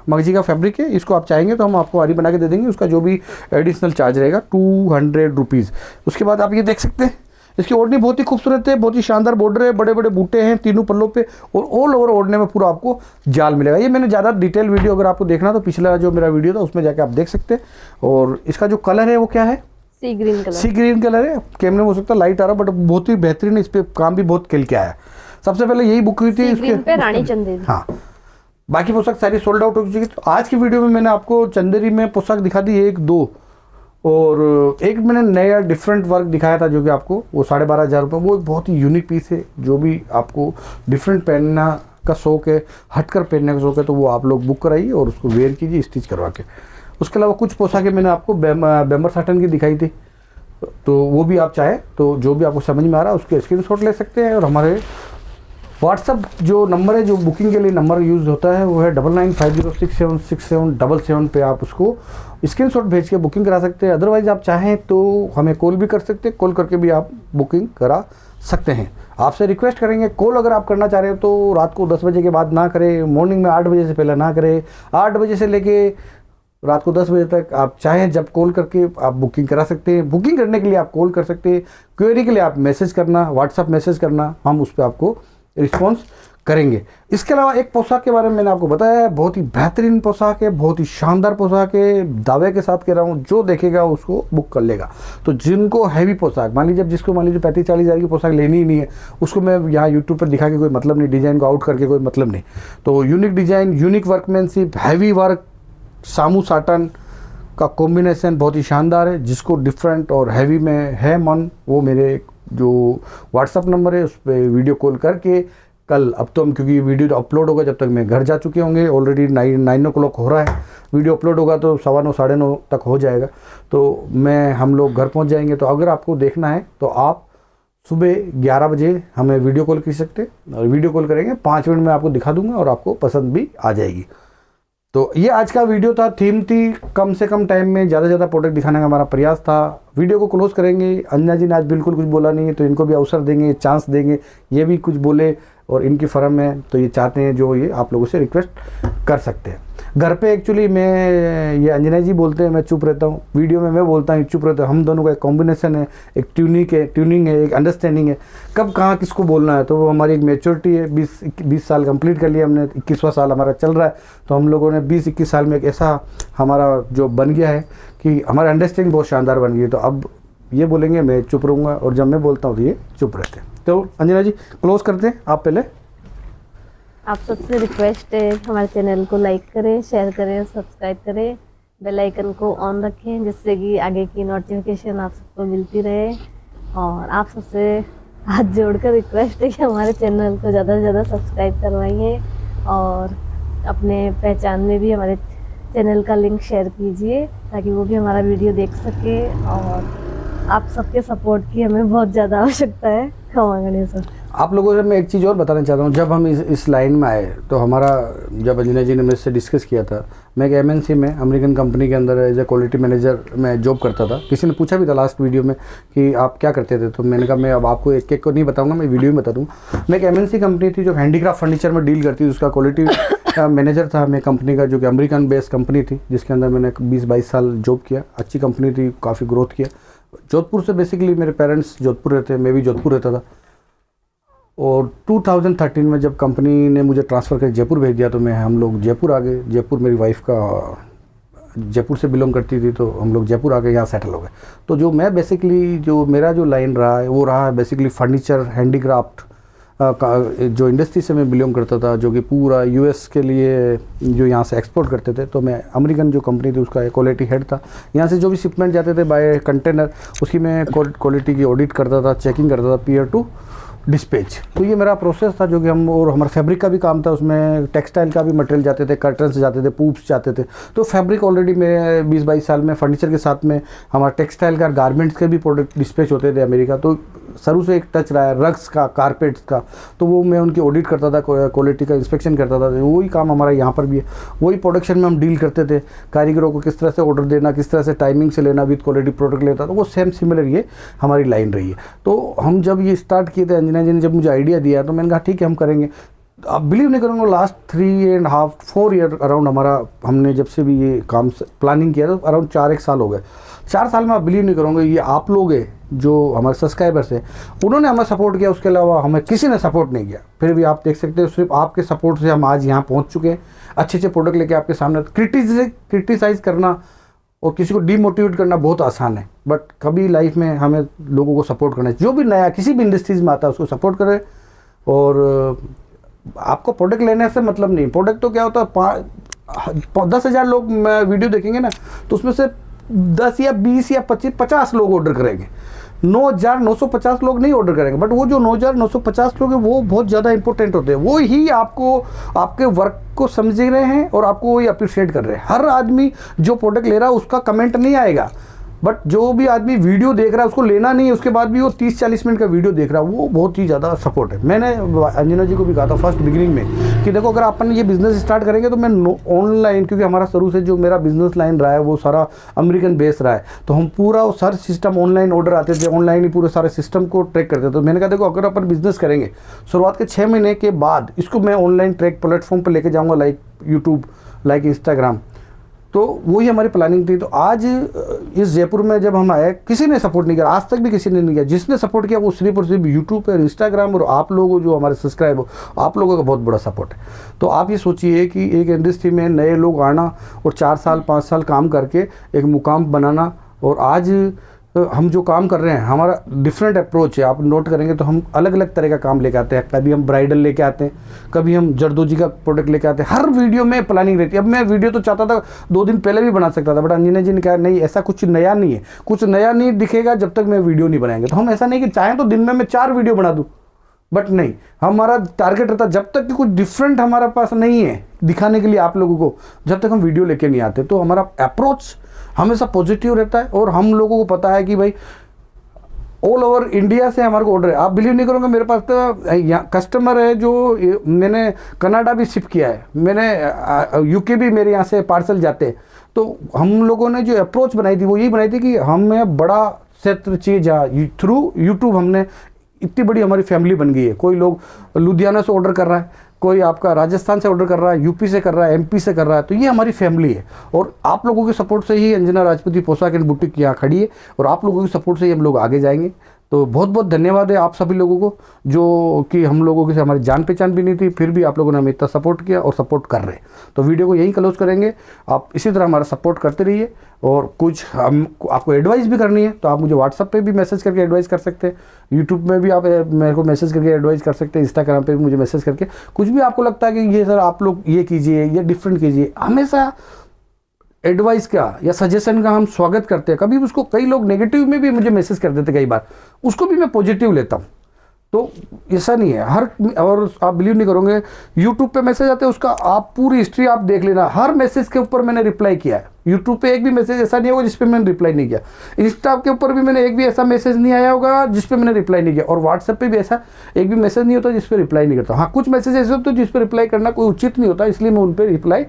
मगजी का फैब्रिक है। इसको आप चाहेंगे तो हम आपको आरी बना के दे देंगे, उसका जो भी एडिशनल चार्ज रहेगा 200 रुपीज़। उसके बाद आप ये देख सकते हैं इसकी ओढ़नी बहुत ही खूबसूरत है, बहुत ही शानदार बॉर्डर है, बड़े बड़े बूटे हैं तीनों पल्लों पे और ऑल ओवर ओढ़ने में पूरा आपको जाल मिलेगा। ये मैंने ज़्यादा डिटेल वीडियो अगर आपको देखना तो पिछला जो मेरा वीडियो था उसमें जाके आप देख सकते हैं। और इसका जो कलर है वो क्या है, सी ग्रीन कलर। सी ग्रीन कलर है। कैमरे में हो सकता है लाइट आ रहा बट बहुत ही बेहतरीन, इस पर काम भी बहुत खिल के आया। सबसे पहले यही बुक हुई थी ग्रीन पे रानी चंदेरी। हाँ, बाकी पोशाक सारी सोल्ड आउट हो चुकी है। तो आज की वीडियो में मैंने आपको चंदेरी में पोशाक दिखा दी 1 2 और एक मैंने नया डिफरेंट वर्क दिखाया था जो कि आपको वो 12,500 रुपये, वो एक बहुत ही यूनिक पीस है जो भी आपको डिफरेंट पहनना का शौक है, हटकर पहनने का शौक है तो वो आप लोग बुक कराइए और उसको वेयर कीजिए स्टिच करवा के। उसके अलावा कुछ पोशाकें मैंने आपको बैम्बर साटन की दिखाई थी, तो वो भी आप चाहें तो जो भी आपको समझ में आ रहा है उसके स्क्रीनशॉट ले सकते हैं। और हमारे व्हाट्सअप जो नंबर है, जो बुकिंग के लिए नंबर यूज़ होता है वो है 9950676777 पे आप उसको स्क्रीनशॉट भेज के बुकिंग करा सकते हैं। अदरवाइज़ आप चाहें तो हमें कॉल भी कर सकते हैं, कॉल करके भी आप बुकिंग करा सकते हैं। आपसे रिक्वेस्ट करेंगे कॉल अगर आप करना चाह रहे हो तो रात को 10 बजे के बाद ना करें, मॉर्निंग में 8 बजे से पहले ना करें। 8 बजे से लेके रात को 10 बजे तक आप चाहें जब कॉल करके आप बुकिंग करा सकते हैं। बुकिंग करने के लिए आप कॉल कर सकते हैं, क्वेरी के लिए आप मैसेज करना, व्हाट्सअप मैसेज करना, हम उस पर आपको रिस्पॉन्स करेंगे। इसके अलावा एक पोशाक के बारे में मैंने आपको बताया है, बहुत ही बेहतरीन पोशाक है, बहुत ही शानदार पोशाक है, दावे के साथ कह रहा हूँ, जो देखेगा उसको बुक कर लेगा। तो जिनको हैवी पोशाक, मान लीजिए जिसको मान लीजिए 35-40 हज़ार की पोशाक लेनी ही नहीं है, उसको मैं यहाँ यूट्यूब पर दिखा के कोई मतलब नहीं, डिज़ाइन को आउट करके कोई मतलब नहीं। तो unique design, unique workmanship, heavy work, सामू साटन का कॉम्बिनेशन बहुत ही शानदार है। जिसको डिफरेंट और हैवी में है मन, वो मेरे जो व्हाट्सअप नंबर है उस पर वीडियो कॉल करके कल, अब तो हम क्योंकि वीडियो अपलोड होगा जब तक मैं घर जा चुके होंगे, ऑलरेडी 9 o'clock हो रहा है, वीडियो अपलोड होगा तो 9:15 9:30 तक हो जाएगा। तो हम लोग घर पहुंच जाएंगे। तो अगर आपको देखना है तो आप सुबह 11 बजे हमें वीडियो कॉल कर सकते हैं, और वीडियो कॉल करेंगे 5 मिनट में आपको दिखा दूंगा और आपको पसंद भी आ जाएगी। तो ये आज का वीडियो था, थीम थी कम से कम टाइम में ज़्यादा से ज़्यादा प्रोडक्ट दिखाने का हमारा प्रयास था। वीडियो को क्लोज करेंगे। अंजना जी ने आज बिल्कुल कुछ बोला नहीं है, तो इनको भी अवसर देंगे, चांस देंगे, ये भी कुछ बोले, और इनकी फर्म है तो ये चाहते हैं जो ये आप लोगों से रिक्वेस्ट कर सकते हैं। घर पे एक्चुअली ये अंजना जी बोलते हैं, मैं चुप रहता हूँ, वीडियो में मैं बोलता हूँ चुप रहता हूँ। हम दोनों का एक कॉम्बिनेशन है, एक ट्यूनिंग है, एक अंडरस्टैंडिंग है, कब कहाँ किसको बोलना है। तो वो हमारी एक मेच्योरिटी है। 20 साल कंप्लीट कर लिया हमने, 21वां साल हमारा चल रहा है। तो हम लोगों ने 20-21 साल में एक ऐसा हमारा जो बन गया है कि हमारा अंडरस्टैंडिंग बहुत शानदार बन गई है। तो अब ये बोलेंगे मैं चुप रहूँगा, और जब मैं बोलता हूँ तो ये चुप रहते हैं। तो अंजना जी क्लोज करते हैं आप पहले। आप सबसे रिक्वेस्ट है, हमारे चैनल को लाइक करें, शेयर करें, सब्सक्राइब करें, बेल आइकन को ऑन रखें, जिससे कि आगे की नोटिफिकेशन आप सबको मिलती रहे। और आप सबसे हाथ जोड़कर रिक्वेस्ट है कि हमारे चैनल को ज़्यादा से ज़्यादा सब्सक्राइब करवाइए, और अपने पहचान में भी हमारे चैनल का लिंक शेयर कीजिए, ताकि वो भी हमारा वीडियो देख सके। और आप सबके सपोर्ट की हमें बहुत ज़्यादा आवश्यकता है। क्षमा करें सर। आप लोगों से मैं एक चीज़ और बताना चाहता हूँ। जब हम इस लाइन में आए तो हमारा, जब अंजना जी ने मेरे से डिस्कस किया था, मैं एक MNC में अमेरिकन कंपनी के अंदर एज ए क्वालिटी मैनेजर मैं जॉब करता था। किसी ने पूछा भी था लास्ट वीडियो में कि आप क्या करते थे, तो मैंने कहा मैं अब आपको एक एक को नहीं बताऊंगा, मैं वीडियो में बता दूँगा। मैं एक MNC कंपनी थी जो हैंडीक्राफ्ट फर्नीचर में डील करती थी, उसका क्वालिटी मैनेजर था मैं कंपनी का, जो कि अमेरिकन बेस्ड कंपनी थी, जिसके अंदर मैंने 20-22 साल जॉब किया। अच्छी कंपनी थी, काफ़ी ग्रोथ किया। जोधपुर से बेसिकली मेरे पेरेंट्स जोधपुर रहते हैं, मैं भी जोधपुर रहता था। और 2013 में जब कंपनी ने मुझे ट्रांसफ़र कर जयपुर भेज दिया, तो हम लोग जयपुर आ गए। जयपुर मेरी वाइफ का जयपुर से बिलोंग करती थी, तो हम लोग जयपुर आ गए, यहाँ सेटल हो गए। तो जो मैं बेसिकली जो मेरा जो लाइन रहा है वो रहा है बेसिकली फर्नीचर हैंडीक्राफ्ट जो इंडस्ट्री से मैं बिलोंग करता था, जो कि पूरा US के लिए जो यहाँ से एक्सपोर्ट करते थे। तो मैं अमेरिकन जो कंपनी थी उसका क्वालिटी हेड था। यहाँ से जो भी शिपमेंट जाते थे बाय कंटेनर, उसकी मैं क्वालिटी की ऑडिट करता था, चेकिंग करता था, पीयर टू डिस्पैच। तो ये मेरा प्रोसेस था जो कि हम, और हमारा फैब्रिक का भी काम था, उसमें टेक्सटाइल का भी मटेरियल जाते थे, कर्टन्स जाते थे, पूप्स जाते थे। तो फैब्रिक ऑलरेडी मेरे 20-22 साल में फर्नीचर के साथ में हमारा टेक्सटाइल का, गारमेंट्स के भी प्रोडक्ट डिस्पैच होते थे अमेरिका। तो शुरू से एक टच रहा है रग्स का, कारपेट्स का। तो वो मैं उनकी ऑडिट करता था, क्वालिटी का इंस्पेक्शन करता था। वही काम हमारा यहाँ पर भी है। वही प्रोडक्शन में हम डील करते थे, कारीगरों को किस तरह से ऑर्डर देना, किस तरह से टाइमिंग से लेना, विद क्वालिटी प्रोडक्ट लेता। तो वो सेम सिमिलर ये हमारी लाइन रही है। तो हम जब ये स्टार्ट किए थे, अंजना जी ने जब मुझे आइडिया दिया, तो मैंने कहा ठीक है हम करेंगे। आप बिलीव नहीं करूँगा, लास्ट 3.5-4 ईयर अराउंड हमारा, हमने जब से भी ये काम प्लानिंग किया, तो अराउंड 4-1 साल हो गए। 4 साल में आप बिलीव नहीं करोगे, ये आप लोग हैं जो हमारे सब्सक्राइबर्स हैं, उन्होंने हमें सपोर्ट किया। उसके अलावा हमें किसी ने सपोर्ट नहीं किया। फिर भी आप देख सकते हो, सिर्फ आपके सपोर्ट से हम आज यहाँ पहुँच चुके हैं। अच्छे प्रोडक्ट लेके आपके सामने। क्रिटिसाइज़ करना और किसी को डीमोटिवेट करना बहुत आसान है, बट कभी लाइफ में हमें लोगों को सपोर्ट करना चाहिए। जो भी नया किसी भी इंडस्ट्रीज़ में आता है उसको सपोर्ट करें। और आपको प्रोडक्ट लेने से मतलब नहीं, प्रोडक्ट तो क्या होता है, 10,000 लोग वीडियो देखेंगे ना, तो उसमें से 10 या 20 या 25-50 लोग ऑर्डर करेंगे। 9,950 लोग नहीं ऑर्डर करेंगे, बट वो जो 9,950 लोग हैं वो बहुत ज़्यादा इंपॉर्टेंट होते हैं। वो ही आपको, आपके वर्क को समझ रहे हैं और आपको वही अप्रिशिएट कर रहे हैं। हर आदमी जो प्रोडक्ट ले रहा है उसका कमेंट नहीं आएगा, बट जो भी आदमी वीडियो देख रहा है उसको लेना नहीं है, उसके बाद भी वो 30-40 मिनट का वीडियो देख रहा है, वो बहुत ही ज़्यादा सपोर्ट है। मैंने अंजना जी को भी कहा था फर्स्ट बिगिनिंग में कि देखो अगर अपन ये बिज़नेस स्टार्ट करेंगे तो मैं ऑनलाइन, क्योंकि हमारा शुरू से जो मेरा बिज़नेस लाइन रहा है वो सारा अमेरिकन बेस रहा है, तो हम पूरा वो सारे सिस्टम ऑनलाइन ऑर्डर आते थे, ऑनलाइन ही पूरे सारे सिस्टम को ट्रैक करते थे। तो मैंने कहा देखो अगर अपन बिज़नेस करेंगे, शुरुआत के 6 महीने के बाद इसको मैं ऑनलाइन ट्रैक प्लेटफॉर्म पर लेके जाऊँगा, लाइक यूट्यूब, लाइक इंस्टाग्राम। तो वही हमारी प्लानिंग थी। तो आज इस जयपुर में जब हम आए, किसी ने सपोर्ट नहीं किया, आज तक भी किसी ने नहीं किया। जिसने सपोर्ट किया वो सिर्फ और सिर्फ यूट्यूब पर, इंस्टाग्राम, और आप लोगों जो हमारे सब्सक्राइब हो, आप लोगों का बहुत बड़ा सपोर्ट है। तो आप ये सोचिए कि एक इंडस्ट्री में नए लोग आना और 4 साल 5 साल काम करके एक मुकाम बनाना, और आज हम जो काम कर रहे हैं हमारा डिफरेंट अप्रोच है। आप नोट करेंगे तो हम अलग अलग तरह का काम लेके आते हैं। कभी हम ब्राइडल लेके आते हैं, कभी हम जरदोजी का प्रोडक्ट लेके आते हैं। हर वीडियो में प्लानिंग रहती है। अब मैं वीडियो तो चाहता था 2 दिन पहले भी बना सकता था, बट अंजना जी ने कहा नहीं, ऐसा कुछ नया नहीं है, कुछ नया नहीं दिखेगा जब तक मैं वीडियो नहीं बनाएंगे। तो हम ऐसा नहीं कि चाहें तो दिन में मैं 4 वीडियो बना दूँ, बट नहीं, हमारा टारगेट रहता जब तक कि कुछ डिफरेंट हमारे पास नहीं है दिखाने के लिए आप लोगों को, जब तक हम वीडियो लेके नहीं आते, तो हमारा अप्रोच हमेशा पॉजिटिव रहता है। और हम लोगों को पता है कि भाई ऑल ओवर इंडिया से हमारे को ऑर्डर है। आप बिलीव नहीं करोगे, मेरे पास तो यहाँ कस्टमर है जो मैंने कनाडा भी शिप किया है, मैंने यूके भी मेरे यहाँ से पार्सल जाते हैं। तो हम लोगों ने जो अप्रोच बनाई थी वो यही बनाई थी कि हमें बड़ा क्षेत्र चाहिए, थ्रू यूट्यूब हमने इतनी बड़ी हमारी फैमिली बन गई है। कोई लोग लुधियाना से ऑर्डर कर रहा है, कोई आपका राजस्थान से ऑर्डर कर रहा है, यूपी से कर रहा है, एमपी से कर रहा है। तो ये हमारी फैमिली है और आप लोगों के सपोर्ट से ही अंजना राजपूती पोशाक एंड बुटीक यहाँ खड़ी है और आप लोगों के सपोर्ट से ही हम लोग आगे जाएंगे। तो बहुत बहुत धन्यवाद है आप सभी लोगों को, जो कि हम लोगों की हमारी जान पहचान भी नहीं थी, फिर भी आप लोगों ने हमें इतना सपोर्ट किया और सपोर्ट कर रहे हैं। तो वीडियो को यहीं क्लोज करेंगे। आप इसी तरह हमारा सपोर्ट करते रहिए और कुछ हम आपको एडवाइस भी करनी है तो आप मुझे व्हाट्सअप पे भी मैसेज करके एडवाइस कर सकते हैं, यूट्यूब में भी आप मेरे को मैसेज करके एडवाइस कर सकते हैं, इंस्टाग्राम पे भी मुझे मैसेज करके कुछ भी आपको लगता है कि ये सर आप लोग ये कीजिए, ये डिफरेंट कीजिए, हमेशा एडवाइस का या सजेशन का हम स्वागत करते हैं। कभी उसको कई लोग नेगेटिव में भी मुझे मैसेज कर देते, कई बार उसको भी मैं पॉजिटिव लेता हूँ। तो ऐसा नहीं है हर, और आप बिलीव नहीं करोगे, यूट्यूब पे मैसेज आते हैं उसका आप पूरी हिस्ट्री आप देख लेना, हर मैसेज के ऊपर मैंने रिप्लाई किया है। यूट्यूब पे एक भी मैसेज ऐसा नहीं होगा जिस पे मैंने रिप्लाई नहीं किया। इंस्टा के ऊपर भी मैंने एक भी ऐसा मैसेज नहीं आया होगा जिस पे मैंने रिप्लाई नहीं किया, और व्हाट्सएप पे भी ऐसा एक भी मैसेज नहीं होता जिस पे रिप्लाई नहीं करता। हाँ, कुछ मैसेज ऐसे होते हैं जिस पे रिप्लाई करना कोई उचित नहीं होता, इसलिए मैं उन पर रिप्लाई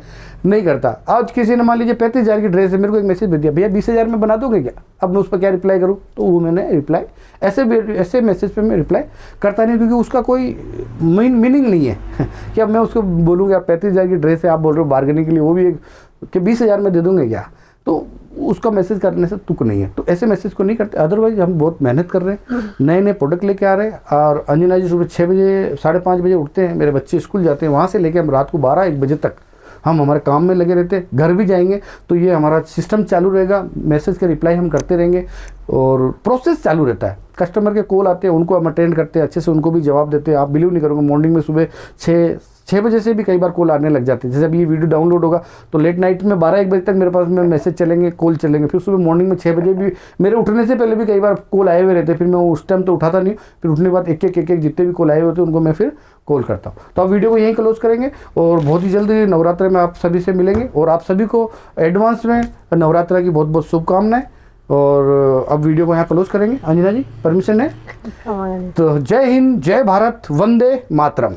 नहीं करता। आज किसी ने मान लीजिए 35,000 की ड्रेस है, मेरे को एक मैसेज भेज दिया, भैया 20,000 में बना दोगे क्या? अब मैं उस पर क्या रिप्लाई करूँ? तो वो मैंने रिप्लाई ऐसे मैसेज पे मैं रिप्लाई करता नहीं, क्योंकि उसका कोई मीनिंग नहीं है कि अब मैं उसको बोलूँगा 35,000 की ड्रेस है, आप बोल रहे हो बार्गेनिंग के लिए, वो भी एक कि 20,000 में दे दूँगे क्या? तो उसका मैसेज करने से तुक नहीं है, तो ऐसे मैसेज को नहीं करते। अदरवाइज हम बहुत मेहनत कर रहे हैं, नए नए प्रोडक्ट लेके आ रहे हैं। और अंजना जी सुबह 6 बजे 5:30 बजे उठते हैं, मेरे बच्चे स्कूल जाते हैं, वहाँ से लेके हम रात को 12-1 बजे तक हम हमारे काम में लगे रहते हैं। घर भी जाएंगे तो ये हमारा सिस्टम चालू रहेगा, मैसेज के रिप्लाई हम करते रहेंगे और प्रोसेस चालू रहता है। कस्टमर के कॉल आते हैं, उनको हम अटेंड करते हैं, अच्छे से उनको भी जवाब देते हैं। आप बिलीव नहीं करोगे, मॉर्निंग में सुबह 6 बजे से भी कई बार कॉल आने लग जाते हैं। जैसे अभी ये वीडियो डाउनलोड होगा तो लेट नाइट में 12-1 बजे तक मेरे पास में मैसेज चलेंगे, कॉल चलेंगे। फिर सुबह मॉर्निंग में 6 बजे भी मेरे उठने से पहले भी कई बार कॉल आए हुए रहते हैं, फिर मैं उस टाइम तो उठाता नहीं, फिर उठने के बाद एक एक जितने भी कॉल आए होते हैं उनको मैं फिर कॉल करता हूँ। तो आप वीडियो को यहीं क्लोज करेंगे और बहुत ही जल्दी नवरात्र में आप सभी से मिलेंगे और आप सभी को एडवांस में नवरात्र की बहुत बहुत शुभकामनाएं। और अब वीडियो को यहाँ क्लोज करेंगे। अंजना जी परमिशन है? तो जय हिंद, जय भारत, वंदे मातरम।